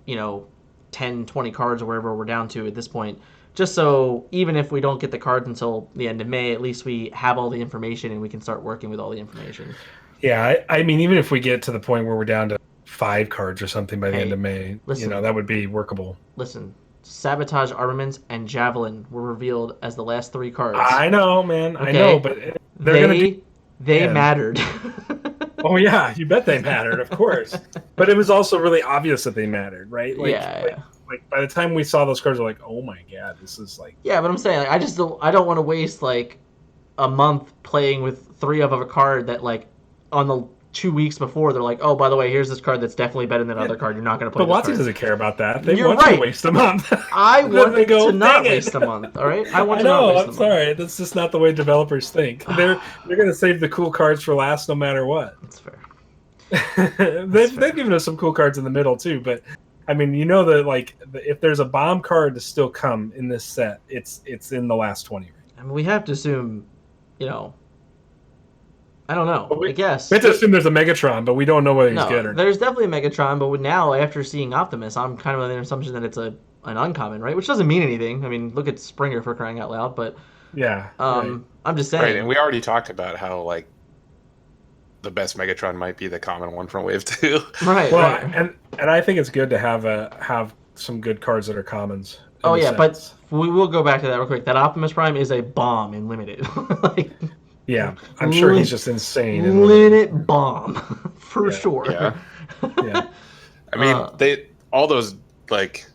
10, 20 cards or wherever we're down to at this point, just so even if we don't get the cards until the end of May, at least we have all the information and we can start working with all the information. Yeah, I mean, even if we get to the point where we're down to 5 cards or something by the end of May, listen, that would be workable. Listen, Sabotage Armaments and Javelin were revealed as the last 3 cards. I know, man. Okay? I know, but they mattered. Oh yeah, you bet they mattered, of course. But it was also really obvious that they mattered, right? Like by the time we saw those cards, we're like, oh my god, this is like. Yeah, but I'm saying I don't want to waste like a month playing with 3 of a card that like on the 2 weeks before they're like, oh, by the way, here's this card that's definitely better than that other card. You're not going to play. But Watsy doesn't care about that. They want you to waste a month. I want to not waste a month. All right, I want to not waste a month. I'm sorry. That's just not the way developers think. They're going to save the cool cards for last, no matter what. That's fair. They've given us some cool cards in the middle too, but I mean, that like if there's a bomb card to still come in this set, it's in the last 20. Right? I mean, we have to assume, I don't know. I guess we have to assume there's a Megatron, but we don't know whether he's good or not. There's definitely a Megatron, but now after seeing Optimus, I'm kind of under the assumption that it's an uncommon, right? Which doesn't mean anything. I mean, look at Springer for crying out loud, but yeah, I'm just saying. Right, and we already talked about how like the best Megatron might be the common one from Wave 2. Right. Well, right. and I think it's good to have some good cards that are commons. in Oh a yeah, but sense. we will go back to that real quick. That Optimus Prime is a bomb in limited. Like, Yeah, I'm sure he's just insane. limit bomb for Yeah. sure. Yeah. Yeah. I mean, all those like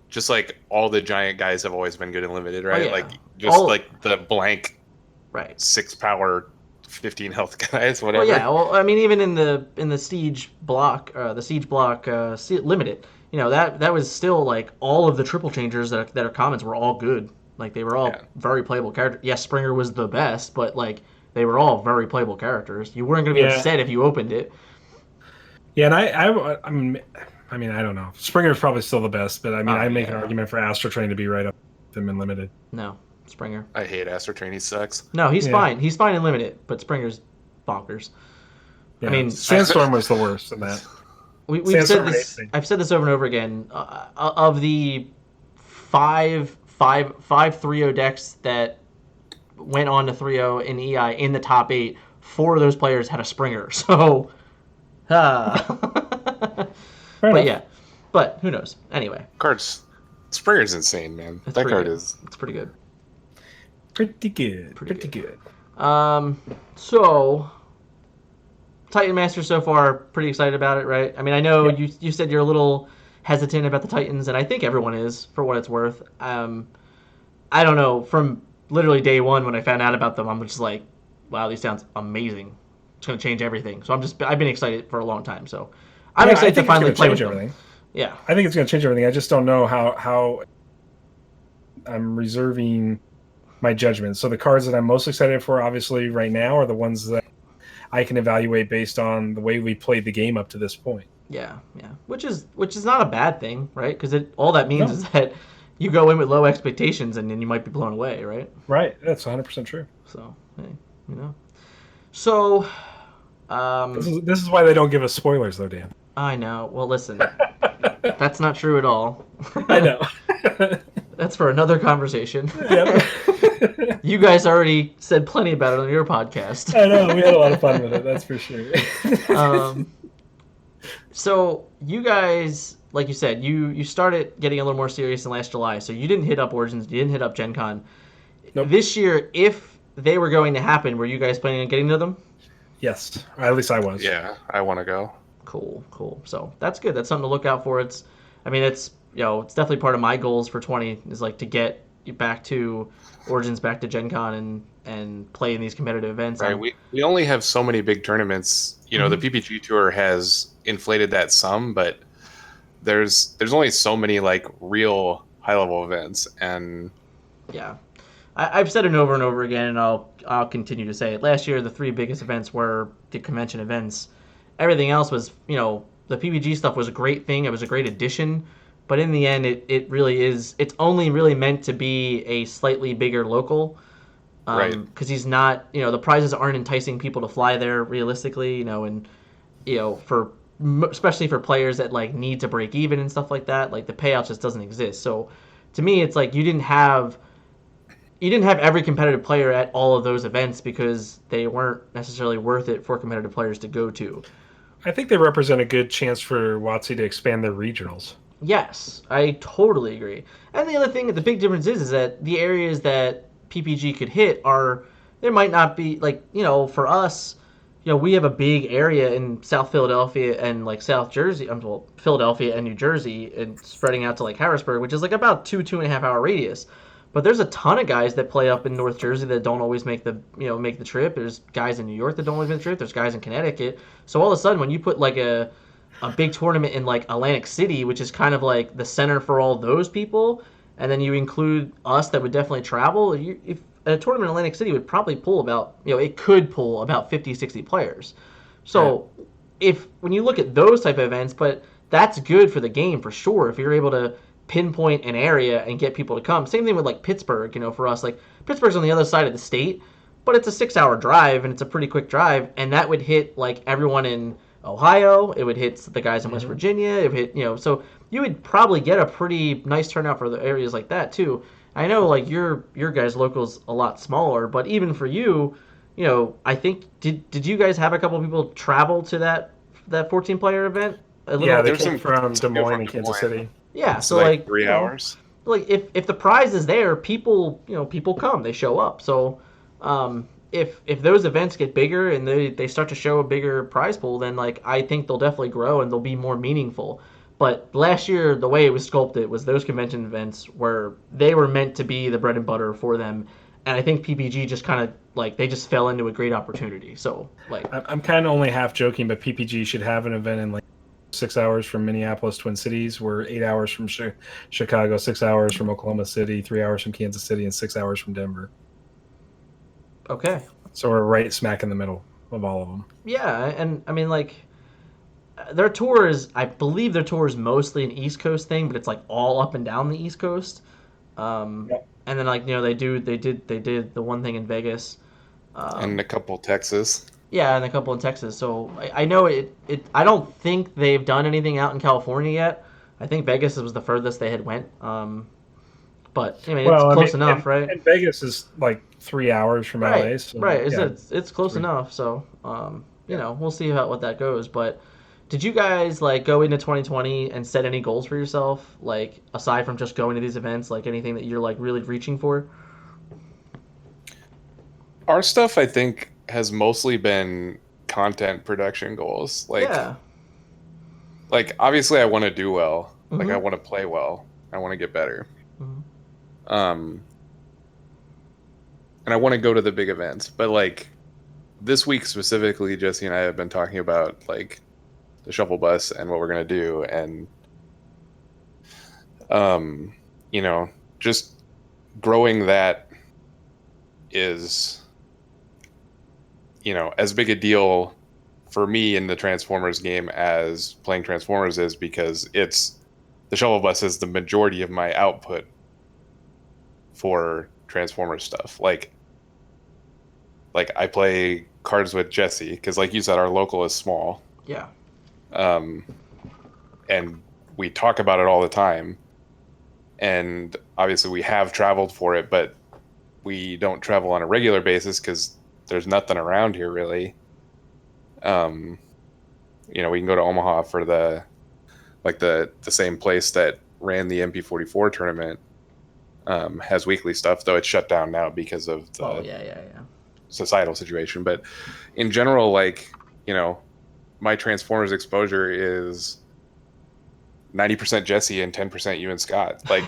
just like all the giant guys have always been good and limited, right? yeah. Like just All- like the blank Right. 6 power 15 health guys, Well, whatever. yeah. Well, I mean, even in the siege block, limited, that was still like all of the triple changers that are commons were all good. Like they were all Yeah. very playable characters. Yes, Springer was the best, but like they were all very playable characters. You weren't going to be upset if you opened it. Yeah, and I mean, I don't know. Springer's probably still the best, but I mean, I make an argument for Astro Train to be right up with him in limited. No, Springer. I hate Astro Train, he sucks. No, he's Yeah. fine. He's fine in limited, but Springer's bonkers. Yeah. I mean, Sandstorm was the worst in that. We've Sandstorm said this. Racing. I've said this over and over again. Of the five 3-0 decks that went on to 3-0 in EI in the top 8, 4 of those players had a Springer. So, Fair but enough. yeah, but who knows? Anyway, Springer's insane, man. it's That pretty card good. is It's pretty good. Pretty good. Pretty Pretty good. So Titan Master so far, pretty excited about it, right? I mean, I know you said you're a little hesitant about the Titans, and I think everyone is, for what it's worth. I don't know. From literally day one when I found out about them, I'm just like, wow, these sounds amazing. It's going to change everything. So I've been excited for a long time. So I'm excited to finally play with them. Yeah. I think it's going to change everything. I just don't know how I'm reserving my judgment. So the cards that I'm most excited for, obviously, right now are the ones that I can evaluate based on the way we played the game up to this point. Yeah. Which is not a bad thing, right? Because all that means is that you go in with low expectations and then you might be blown away, right? Right. That's 100% true. So, hey, So, This is why they don't give us spoilers, though, Dan. I know. Well, listen, that's not true at all. I know. That's for another conversation. Yep. You guys already said plenty about it on your podcast. I know. We had a lot of fun with it. That's for sure. So you guys, like you said, you started getting a little more serious in last July. So you didn't hit up Origins, you didn't hit up Gen Con. Nope. This year, if they were going to happen, were you guys planning on getting to them? Yes. At least I was. Yeah, I want to go. Cool. So that's good. That's something to look out for. It's definitely part of my goals for 20 is like to get back to Origins, back to Gen Con and play in these competitive events. Right. We only have so many big tournaments. You know, the PPG Tour has inflated that some, but there's only so many like real high level events, and yeah, I've said it over and over again, and I'll continue to say it. Last year, the 3 biggest events were the convention events. Everything else was, the PPG stuff was a great thing. It was a great addition. But in the end, it really is. It's only really meant to be a slightly bigger local, right? Because he's not. The prizes aren't enticing people to fly there realistically. Especially for players that like need to break even and stuff like that. Like the payout just doesn't exist. So to me, it's like you didn't have every competitive player at all of those events because they weren't necessarily worth it for competitive players to go to. I think they represent a good chance for WotC to expand their regionals. Yes, I totally agree. And the other thing, the big difference is that the areas that PPG could hit there might not be, like, for us, we have a big area in South Philadelphia and, like, South Jersey, Philadelphia and New Jersey, and spreading out to, like, Harrisburg, which is, like, about 2.5 hour radius. But there's a ton of guys that play up in North Jersey that don't always make the trip. There's guys in New York that don't always make the trip. There's guys in Connecticut. So all of a sudden, when you put, like, a big tournament in like Atlantic City, which is kind of like the center for all those people, and then you include us that would definitely travel, if a tournament in Atlantic City would probably pull about, it could pull about 50, 60 players. So when you look at those type of events, but that's good for the game for sure. If you're able to pinpoint an area and get people to come. Same thing with like Pittsburgh, for us, like Pittsburgh's on the other side of the state, but it's a 6-hour drive and it's a pretty quick drive. And that would hit like everyone in Ohio, it would hit the guys in West Virginia, it would hit, so you would probably get a pretty nice turnout for the areas like that too. I know like your guys' local's a lot smaller, but even for you, I think did you guys have a couple people travel to that 14-player event? Yeah, they There's came from Des Moines from and Des Kansas Moines. City. Yeah, It's so like 3 hours. like if the prize is there, people come, they show up. So if those events get bigger and they start to show a bigger prize pool, then like I think they'll definitely grow and they'll be more meaningful. But last year, the way it was sculpted was those convention events where they were meant to be the bread and butter for them, and I think PPG just kind of like they just fell into a great opportunity. So like I'm kind of only half joking, but PPG should have an event in like 6 hours from Minneapolis, Twin Cities. We're 8 hours from Chicago, 6 hours from Oklahoma City, 3 hours from Kansas City, and 6 hours from Denver. okay, So we're right smack in the middle of all of them. yeah, and I mean like their tour is, I believe their tour is mostly an East Coast thing, but it's like all up and down the East Coast. Yep. And then like they did the one thing in Vegas, And a couple Texas. yeah, and a couple in Texas. So I know it. I don't think they've done anything out in California yet. I think Vegas was the furthest they had went. But I mean it's close enough, right? And Vegas is like 3 hours from Right, LA. So, right. yeah. It's close enough. So we'll see what that goes. But did you guys like go into 2020 and set any goals for yourself, like aside from just going to these events, like anything that you're like really reaching for? Our stuff, I think, has mostly been content production goals. Yeah. Like obviously, I want to do well. Like Mhm. I want to play well. I want to get better. Mhm. And I want to go to the big events. But like this week specifically, Jesse and I have been talking about like the shuttle bus and what we're gonna do, and just growing that is as big a deal for me in the Transformers game as playing Transformers is, because it's the shuttle bus is the majority of my output for Transformers stuff. Like I play cards with Jesse because, like you said, our local is small. Yeah. And we talk about it all the time. And obviously we have traveled for it, but we don't travel on a regular basis because there's nothing around here really. We can go to Omaha for the same place that ran the MP44 tournament, has weekly stuff, though it's shut down now because of the yeah. societal situation. But in general, my Transformers exposure is 90% Jesse and 10% you and Scott. Like,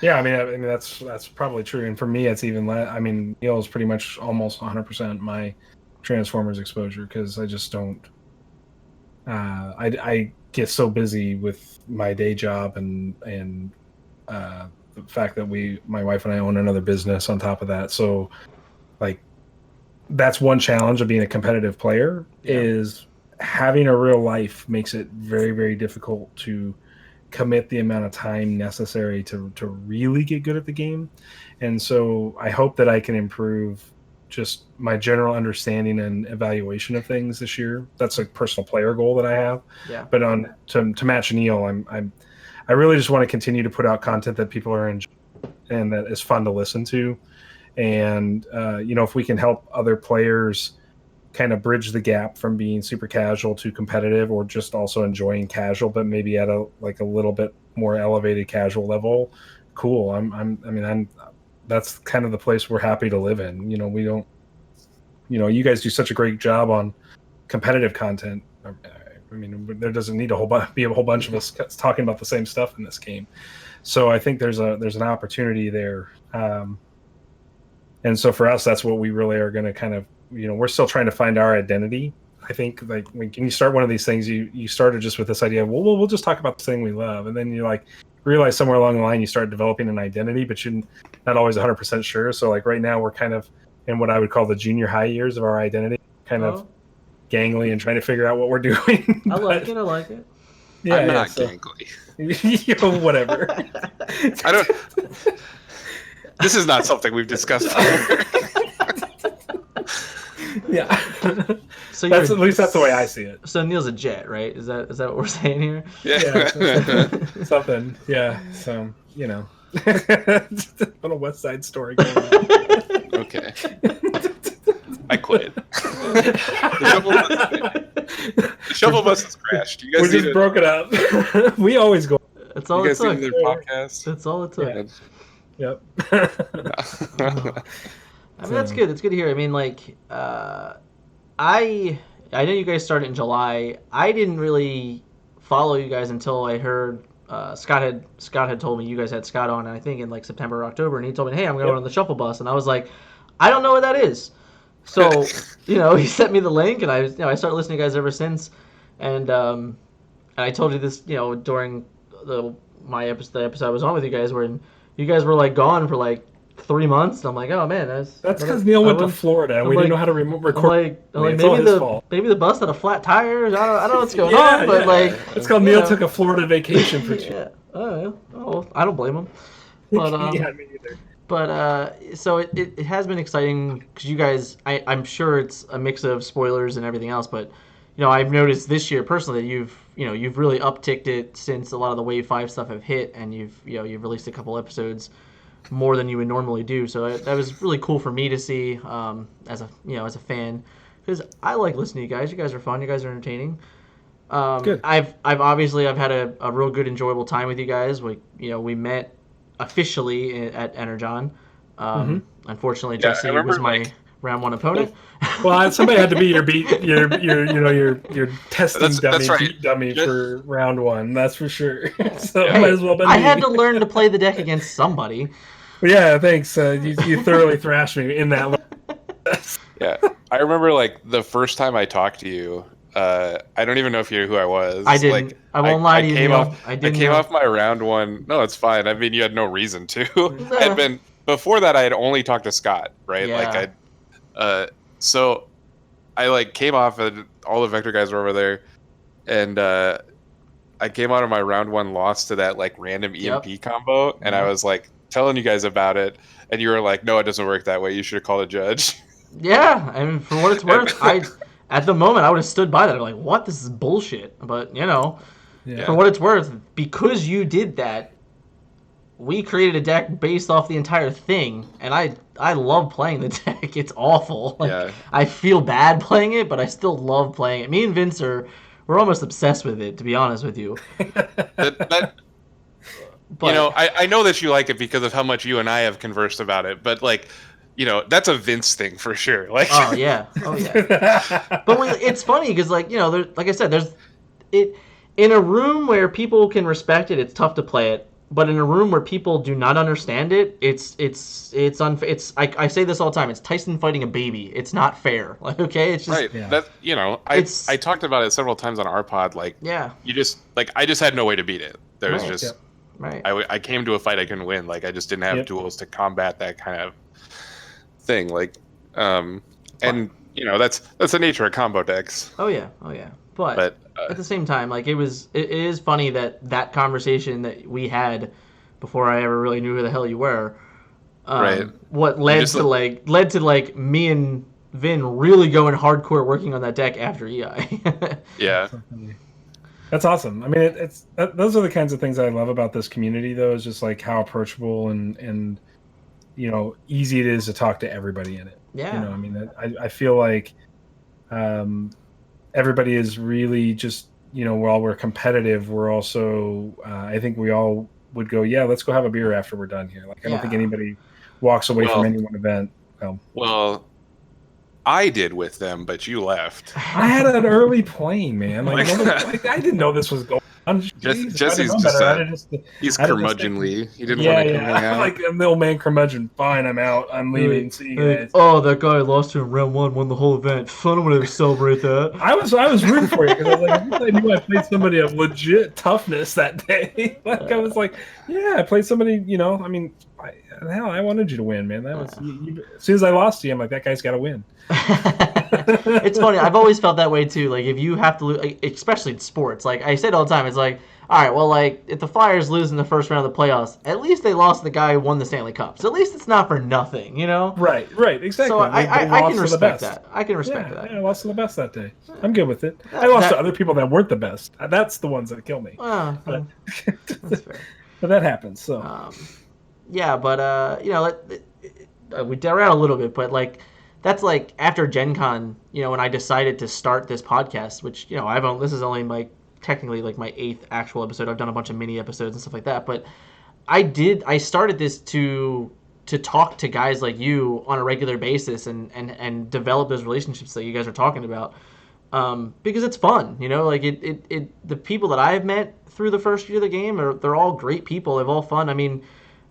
Yeah, I mean that's probably true, and for me it's even less. I mean, Neil is pretty much almost 100% my Transformers exposure because I just don't. I get so busy with my day job and the fact that my wife and I own another business on top of that. So, like, that's one challenge of being a competitive player is having a real life makes it very, very difficult to commit the amount of time necessary to really get good at the game. And so I hope that I can improve just my general understanding and evaluation of things this year. That's a personal player goal that I have. Yeah. But to match Neil, I really just want to continue to put out content that people are enjoying and that is fun to listen to. And if we can help other players kind of bridge the gap from being super casual to competitive, or just also enjoying casual, but maybe at a little bit more elevated casual level. Cool. That's kind of the place we're happy to live in. We don't, you guys do such a great job on competitive content. I mean, there doesn't need be a whole bunch of us talking about the same stuff in this game. So I think there's an opportunity there. And so for us, that's what we really are going to kind of, we're still trying to find our identity. I think like when you start one of these things, you started just with this idea of, well, we'll just talk about the thing we love. And then you like realize somewhere along the line, you start developing an identity, but you're not always 100% sure. So like right now we're kind of in what I would call the junior high years of our identity, kind of gangly and trying to figure out what we're doing. I like it. Yeah, I'm not gangly. Whatever. I don't. This is not something we've discussed before. Yeah. So at least that's the way I see it. So Neil's a jet, right? Is that what we're saying here? Yeah. Something. Yeah. So On a West Side Story. Going on. Okay. I quit. The shuttle bus has crashed. You guys We just broke it up. We always go. That's all You it guys took. see their podcast? That's all it took. Yeah. Yep. I mean, that's good. That's good to hear. I mean, like, I know you guys started in July. I didn't really follow you guys until I heard Scott had told me you guys had Scott on, I think in like September or October, and he told me, hey, I'm going on the Shuffle Bus, and I was like, I don't know what that is. So he sent me the link, and I started listening to you guys ever since, and I told you this during the episode I was on with you guys, where you guys were like gone for like 3 months, and I'm like, oh man, that's because Neil went to Florida, and we didn't know how to record. I'm like maybe the bus had a flat tire. I don't know what's going on, but it's called Neil took a Florida vacation for 2. Yeah. Oh, I don't blame him. But yeah, me either. But so it has been exciting because you guys, I'm sure it's a mix of spoilers and everything else, but I've noticed this year personally that you've really upticked it since a lot of the Wave 5 stuff have hit, and you've released a couple episodes more than you would normally do. So that was really cool for me to see as a fan, because I like listening to you guys. You guys are fun. You guys are entertaining. Good. I've had a real good enjoyable time with you guys. We met officially at Energon. Unfortunately, Jesse was my round 1 opponent. Well, somebody had to be your testing that's right. beat dummy for round 1. That's for sure. So it might as well be. I had to learn to play the deck against somebody. Yeah, thanks. You thoroughly thrashed me in that. Yeah, I remember like the first time I talked to you. I don't even know if you knew who I was. I didn't. Like, I won't lie to you. I came off my round 1. No, it's fine. I mean, you had no reason to. I'd been before that. I had only talked to Scott, right? Yeah. Like so I like came off, and all the Vector guys were over there, and I came out of my round 1 loss to that like random EMP combo, and I was like telling you guys about it, and you were like, "No, it doesn't work that way. You should have called a judge." Yeah, I mean, for what it's worth, at the moment I would have stood by that. I'm like, "What? This is bullshit." But for what it's worth, because you did that, we created a deck based off the entire thing, and I love playing the deck. It's awful. I feel bad playing it, but I still love playing it. Me and Vince we're almost obsessed with it, to be honest with you. I know that you like it because of how much you and I have conversed about it, but like, that's a Vince thing for sure. Like, oh yeah. But it's funny because like like I said, there's it in a room where people can respect it. It's tough to play it. But in a room where people do not understand it, it's unfair. I say this all the time. It's Tyson fighting a baby. It's not fair. Like, okay, it's just right. Yeah. That I talked about it several times on our pod. Like, you just like I just had no way to beat it. There was just I came to a fight I couldn't win. Like I just didn't have tools to combat that kind of thing. Like, and that's the nature of combo decks. Oh yeah. But at the same time, like it is funny that conversation that we had before I ever really knew who the hell you were. What led to me and Vin really going hardcore working on that deck after EI. Yeah. That's awesome. I mean, those are the kinds of things I love about this community, though, is just like how approachable and easy it is to talk to everybody in it. Yeah. I mean, I feel like everybody is really just, while we're competitive, we're also, I think we all would go, yeah, let's go have a beer after we're done here. Like, I don't think anybody walks away from any one event. Well, I did with them, but you left. I had an early plane, man. Like I didn't know this was going on. Jesse's just he's curmudgeonly. He didn't want to come hang out. Like an old man curmudgeon. Fine, I'm out. I'm leaving. See you guys. Oh, that guy lost to him round 1, won the whole event. Fun, I'm gonna celebrate that. I was rooting for you because I was like, I knew I played somebody of legit toughness that day. Like I was like, yeah, I played somebody. I mean, hell, I wanted you to win, man. That was as soon as I lost to you, I'm like, that guy's got to win. It's funny. I've always felt that way too. Like if you have to lose, especially in sports, like I say it all the time, it's like, all right, well, like if the Flyers lose in the first round of the playoffs, at least they lost to the guy who won the Stanley Cup. So at least it's not for nothing, Right, exactly. So I can respect that. I can respect that. Yeah, I lost to the best that day. I'm good with it. I lost to other people that weren't the best. That's the ones that kill me. That's fair. But that happens. So. Yeah, but we derailed a little bit, but like that's like after Gen Con, when I decided to start this podcast, which this is only my technically like my 8th actual episode. I've done a bunch of mini episodes and stuff like that, but I started this to talk to guys like you on a regular basis and develop those relationships that you guys are talking about. Because it's fun, like the people that I've met through the first year of the game they're all great people. They're all fun. I mean,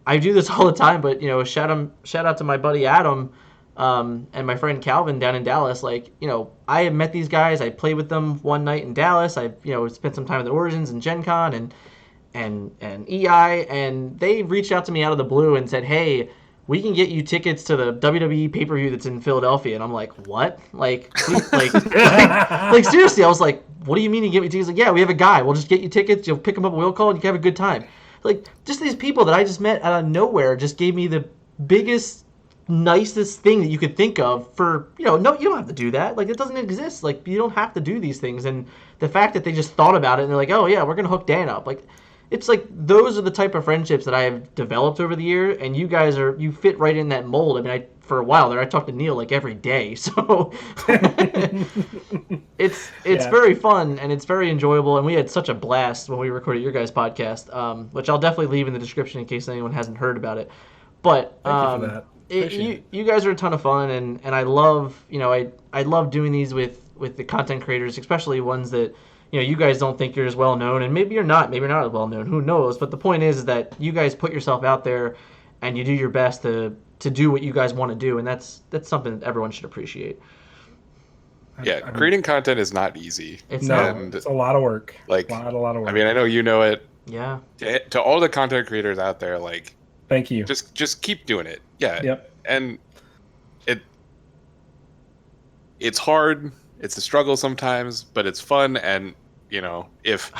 I do this all the time, but shout out to my buddy Adam, and my friend Calvin down in Dallas. Like, I have met these guys. I played with them one night in Dallas. I spent some time at the Origins and Gen Con and EI, and they reached out to me out of the blue and said, "Hey, we can get you tickets to the WWE pay-per-view that's in Philadelphia." And I'm like, "What?" Like seriously, I was like, "What do you mean you get me tickets?" Like, "Yeah, we have a guy. We'll just get you tickets. You'll pick them up at will call, and you can have a good time." Like, just these people that I just met out of nowhere just gave me the biggest, nicest thing that you could think of for, no, you don't have to do that. Like, it doesn't exist. Like, you don't have to do these things. And the fact that they just thought about it and they're like, "Oh, yeah, we're going to hook Dan up." Like, it's like those are the type of friendships that I have developed over the year, and you guys you fit right in that mold. I mean, for a while there, I talked to Neil like every day, so it's very fun and it's very enjoyable, and we had such a blast when we recorded your guys' podcast, which I'll definitely leave in the description in case anyone hasn't heard about it. But Thank you for that. You guys are a ton of fun, and I love I love doing these with the content creators, especially ones that you guys don't think you're as well known, and maybe you're not as well known. Who knows? But the point is that you guys put yourself out there, and you do your best to do what you guys want to do, and that's something that everyone should appreciate. Yeah, creating content is not easy. It's a lot of work. Like a lot of work. I mean, I know you know it. Yeah. To all the content creators out there, like, thank you. Just keep doing it. Yeah. Yep. And it's hard. It's a struggle sometimes, but it's fun. And if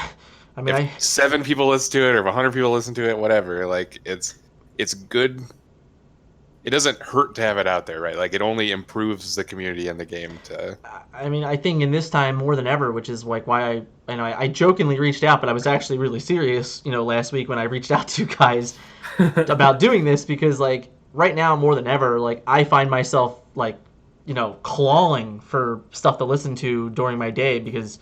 7 people listen to it or if 100 people listen to it, whatever, like it's good. It doesn't hurt to have it out there, right? Like, it only improves the community and the game. I mean, I think in this time more than ever, which is like why I jokingly reached out, but I was actually really serious, last week when I reached out to guys about doing this, because like right now more than ever, like I find myself like, clawing for stuff to listen to during my day because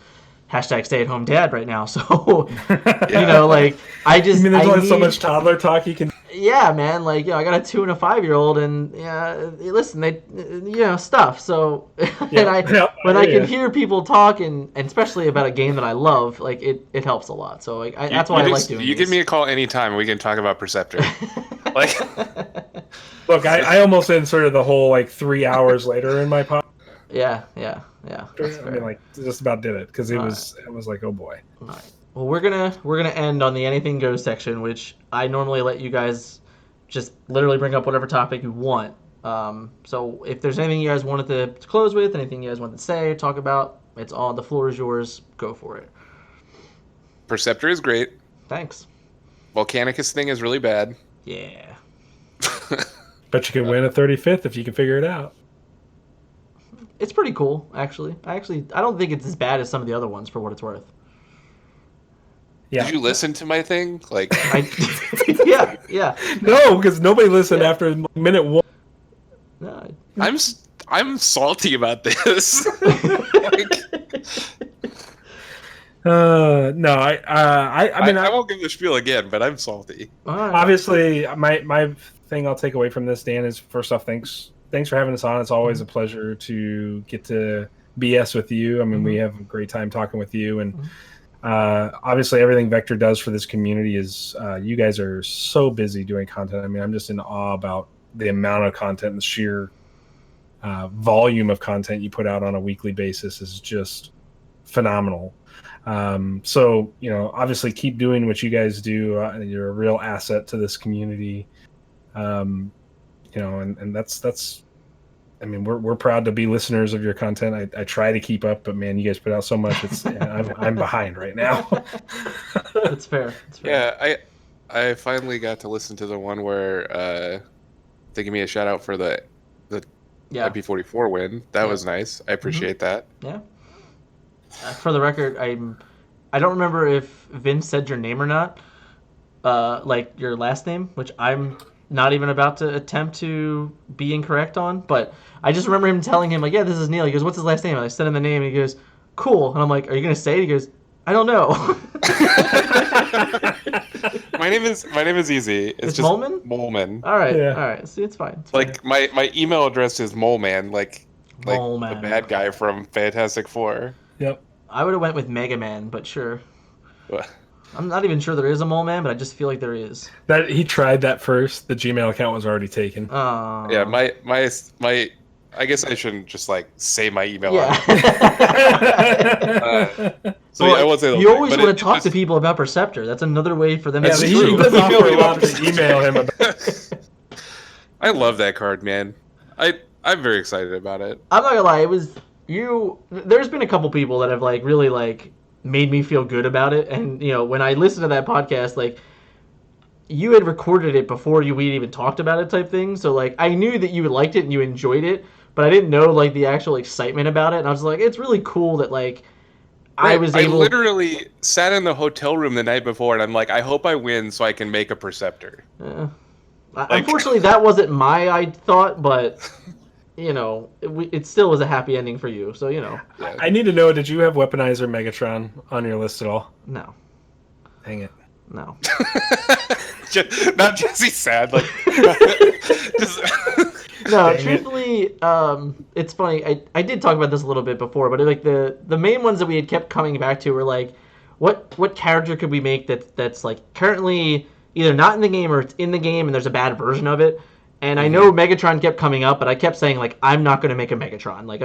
#stay-at-home dad right now. So, like I just, there's only so much toddler talk you can. Yeah, man. Like, I got a 2 and a 5-year-old, and listen, they, stuff. So, when I can hear people talk, and especially about a game that I love, like it helps a lot. So, like, that's why I like doing. You give me a call anytime. We can talk about Perceptor. Like, look, I almost inserted the whole like 3 hours later in my pod. Yeah. I mean, like, just about did it because it was like, oh boy. All right. Well, we're gonna end on the anything goes section, which I normally let you guys just literally bring up whatever topic you want. So if there's anything you guys wanted to close with, anything you guys wanted to say, talk about, it's all, the floor is yours. Go for it. Perceptor is great. Thanks. Volcanicus thing is really bad. Yeah. But you can win a 35th if you can figure it out. It's pretty cool, actually. I don't think it's as bad as some of the other ones, for what it's worth. Yeah. Did you listen to my thing? Like, yeah. No, because nobody listened after minute 1. No, I'm salty about this. No, I mean, I won't give the spiel again, but I'm salty. right. Obviously, my thing I'll take away from this, Dan, is first off, thanks for having us on. It's always a pleasure to get to BS with you. I mean, we have a great time talking with you, and obviously everything Vector does for this community is you guys are so busy doing content. I mean, I'm just in awe about the amount of content and the sheer volume of content you put out on a weekly basis is just phenomenal. So, obviously keep doing what you guys do. You're a real asset to this community. And that's, I mean, we're proud to be listeners of your content. I try to keep up, but man, you guys put out so much. It's I'm behind right now. That's fair. Yeah, I finally got to listen to the one where they give me a shout out for the IP44 win. That was nice. I appreciate that. Yeah. For the record, I don't remember if Vince said your name or not, like your last name, which I'm not even about to attempt to be incorrect on. But I just remember him telling him, like, yeah, this is Neil. He goes, what's his last name? And I sent him the name, and he goes, cool. And I'm like, are you going to say it? He goes, I don't know. My name is easy. It's just Molman? Molman. All right. Yeah. All right. See, it's fine. It's Like my email address is Moleman, like Moleman. the bad guy from Fantastic Four. Yep. I would have went with Mega Man, but sure. What? I'm not even sure there is a Mole Man, but I just feel like there is. That he tried that first. The Gmail account was already taken. Yeah, my I guess I shouldn't just like say my email. Yeah. So Well, I won't say the you whole always thing, want but to talk it to people about Perceptor. That's another way for them Yeah, to he true. does offer a lot to email him about. I love that card, man. I'm very excited about it. I'm not gonna lie, it was you. There's been a couple people that have like really like made me feel good about it, and you know when I listened to that podcast, like you had recorded it before we'd even talked about it, type thing. So like I knew that you liked it and you enjoyed it, but I didn't know like the actual excitement about it. And I was like, it's really cool that like I was able. I literally sat in the hotel room the night before, and I'm like, I hope I win so I can make a Perceptor. Unfortunately, that wasn't my thought, but you know, it still was a happy ending for you. So you know. Yeah. I need to know, did you have Weaponizer Megatron on your list at all? No. Dang it. No. Not Jesse's sad, like. Just, No, Dang truthfully, it's funny. I did talk about this a little bit before, but like the main ones that we had kept coming back to were like, what character could we make that's like currently either not in the game or it's in the game and there's a bad version of it. And I know Megatron kept coming up, but I kept saying like I'm not going to make a Megatron. Like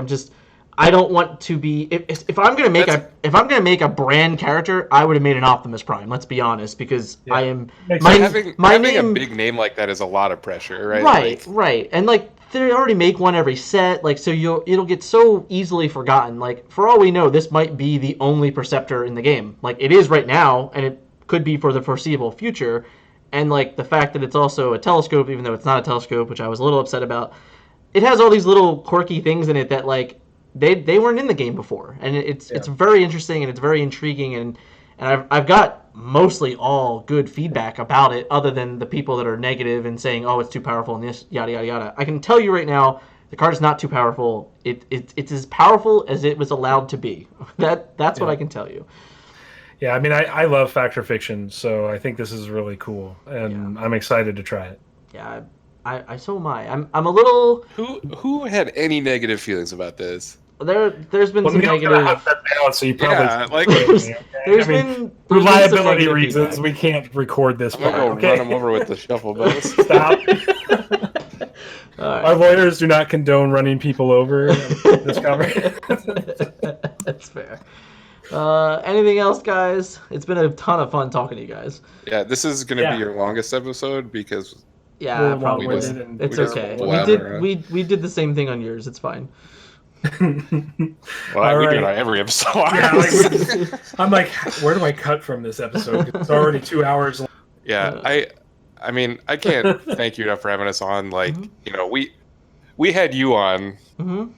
I don't want to be if I'm going to make a brand character, I would have made an Optimus Prime. Let's be honest, because I am having name, a big name like that is a lot of pressure, right? Right, right, and like they already make one every set, like so it'll get so easily forgotten. Like for all we know, this might be the only Perceptor in the game. Like it is right now, and it could be for the foreseeable future. And like the fact that it's also a telescope, even though it's not a telescope, which I was a little upset about. It has all these little quirky things in it that like they weren't in the game before, and it's very interesting and it's very intriguing, and I've got mostly all good feedback about it, other than the people that are negative and saying, oh, it's too powerful and this yada yada yada. I can tell you right now, the card is not too powerful. It's as powerful as it was allowed to be. That's what I can tell you. Yeah, I mean, I love Fact or Fiction, so I think this is really cool, and I'm excited to try it. Yeah, I so am I. I'm a little. Who had any negative feelings about this? There's been some negative. Hunt that down, so you probably there's been reliability reasons we can't record this. I'm gonna run him over with the shuffle bus. Stop. Right. Our lawyers do not condone running people over in this conversation. That's fair. Anything else, guys? It's been a ton of fun talking to you guys. Yeah, this is gonna be your longest episode because. Yeah, probably. It's okay. We did the same thing on yours. It's fine. Well, we do it on every episode. Yeah, I'm like, where do I cut from this episode? It's already 2 hours long. Yeah, I mean, I can't thank you enough for having us on. Like, you know, we had you on. Mm-hmm.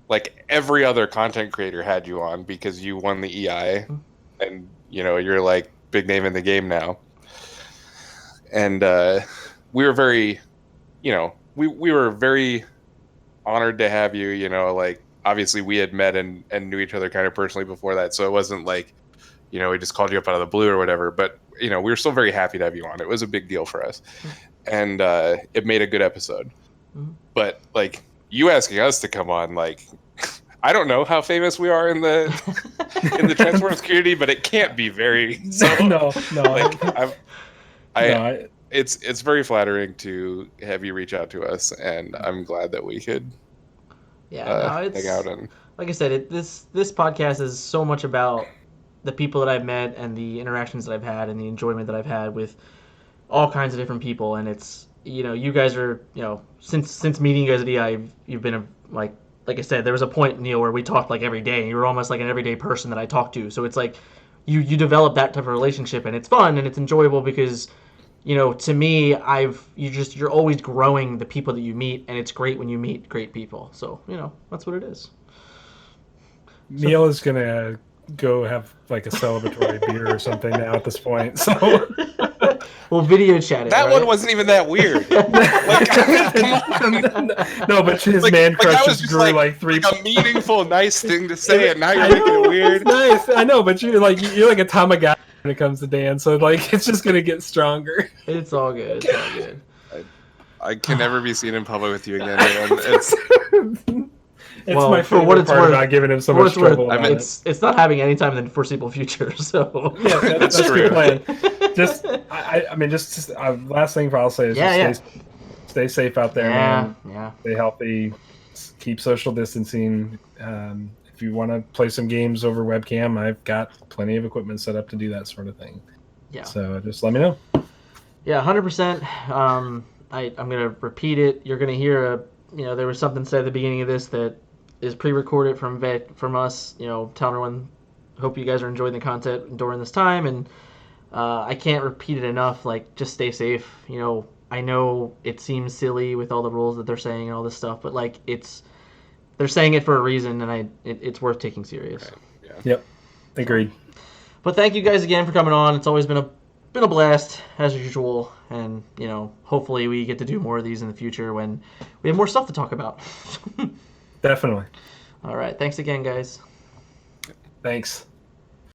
Like every other content creator had you on because you won the EI, and you know you're like big name in the game now. And we were very, you know, we were very honored to have you. You know, like obviously we had met and knew each other kind of personally before that, so it wasn't like, you know, we just called you up out of the blue or whatever. But you know, we were still very happy to have you on. It was a big deal for us, and it made a good episode. But like you asking us to come on, like. I don't know how famous we are in the Transformers community, but it can't be very. So, No. Like, it's very flattering to have you reach out to us, and I'm glad that we could. Hang out and. Like I said, this podcast is so much about the people that I've met and the interactions that I've had and the enjoyment that I've had with all kinds of different people, and it's, you know, you guys are, you know, since meeting you guys at EI, you've been like I said, there was a point, Neil, where we talked like every day. You were almost like an everyday person that I talked to. So it's like you develop that type of relationship, and it's fun and it's enjoyable because, you know, to me, you're always growing the people that you meet, and it's great when you meet great people. So, you know, that's what it is. Neil is gonna go have like a celebratory beer or something now at this point. So We'll video chat it. That right? one wasn't even that weird. Like, come on. No, but his Like, man that crush was just just grew like 3. a meaningful, nice thing to say, and now you're I making know, it weird. It's nice. I know, but you're like a Tamagotchi when it comes to Dan, so like it's just gonna get stronger. It's all good. It's all good. I can never be seen in public with you again, man. It's It's Well, my for favorite what it's part worth- about giving him so For much what it's worth, trouble. about it's not having any time in the foreseeable future. So Yeah, that's That's the true. plan. Just, I mean, last thing I'll say is Yeah, just stay safe out there, yeah, man. yeah. Stay healthy. Keep social distancing. If you want to play some games over webcam, I've got plenty of equipment set up to do that sort of thing. Yeah. So just let me know. Yeah, 100%. I'm gonna repeat it. You're gonna hear there was something said at the beginning of this that is pre-recorded from us. Telling everyone, hope you guys are enjoying the content during this time, and I can't repeat it enough. Like, just stay safe. I know it seems silly with all the rules that they're saying and all this stuff, but like they're saying it for a reason, and it's worth taking serious. Right. Yeah. Yep. Agreed. But thank you guys again for coming on. It's always been a blast as usual, and hopefully we get to do more of these in the future when we have more stuff to talk about. Definitely. All right, thanks again, guys. Thanks.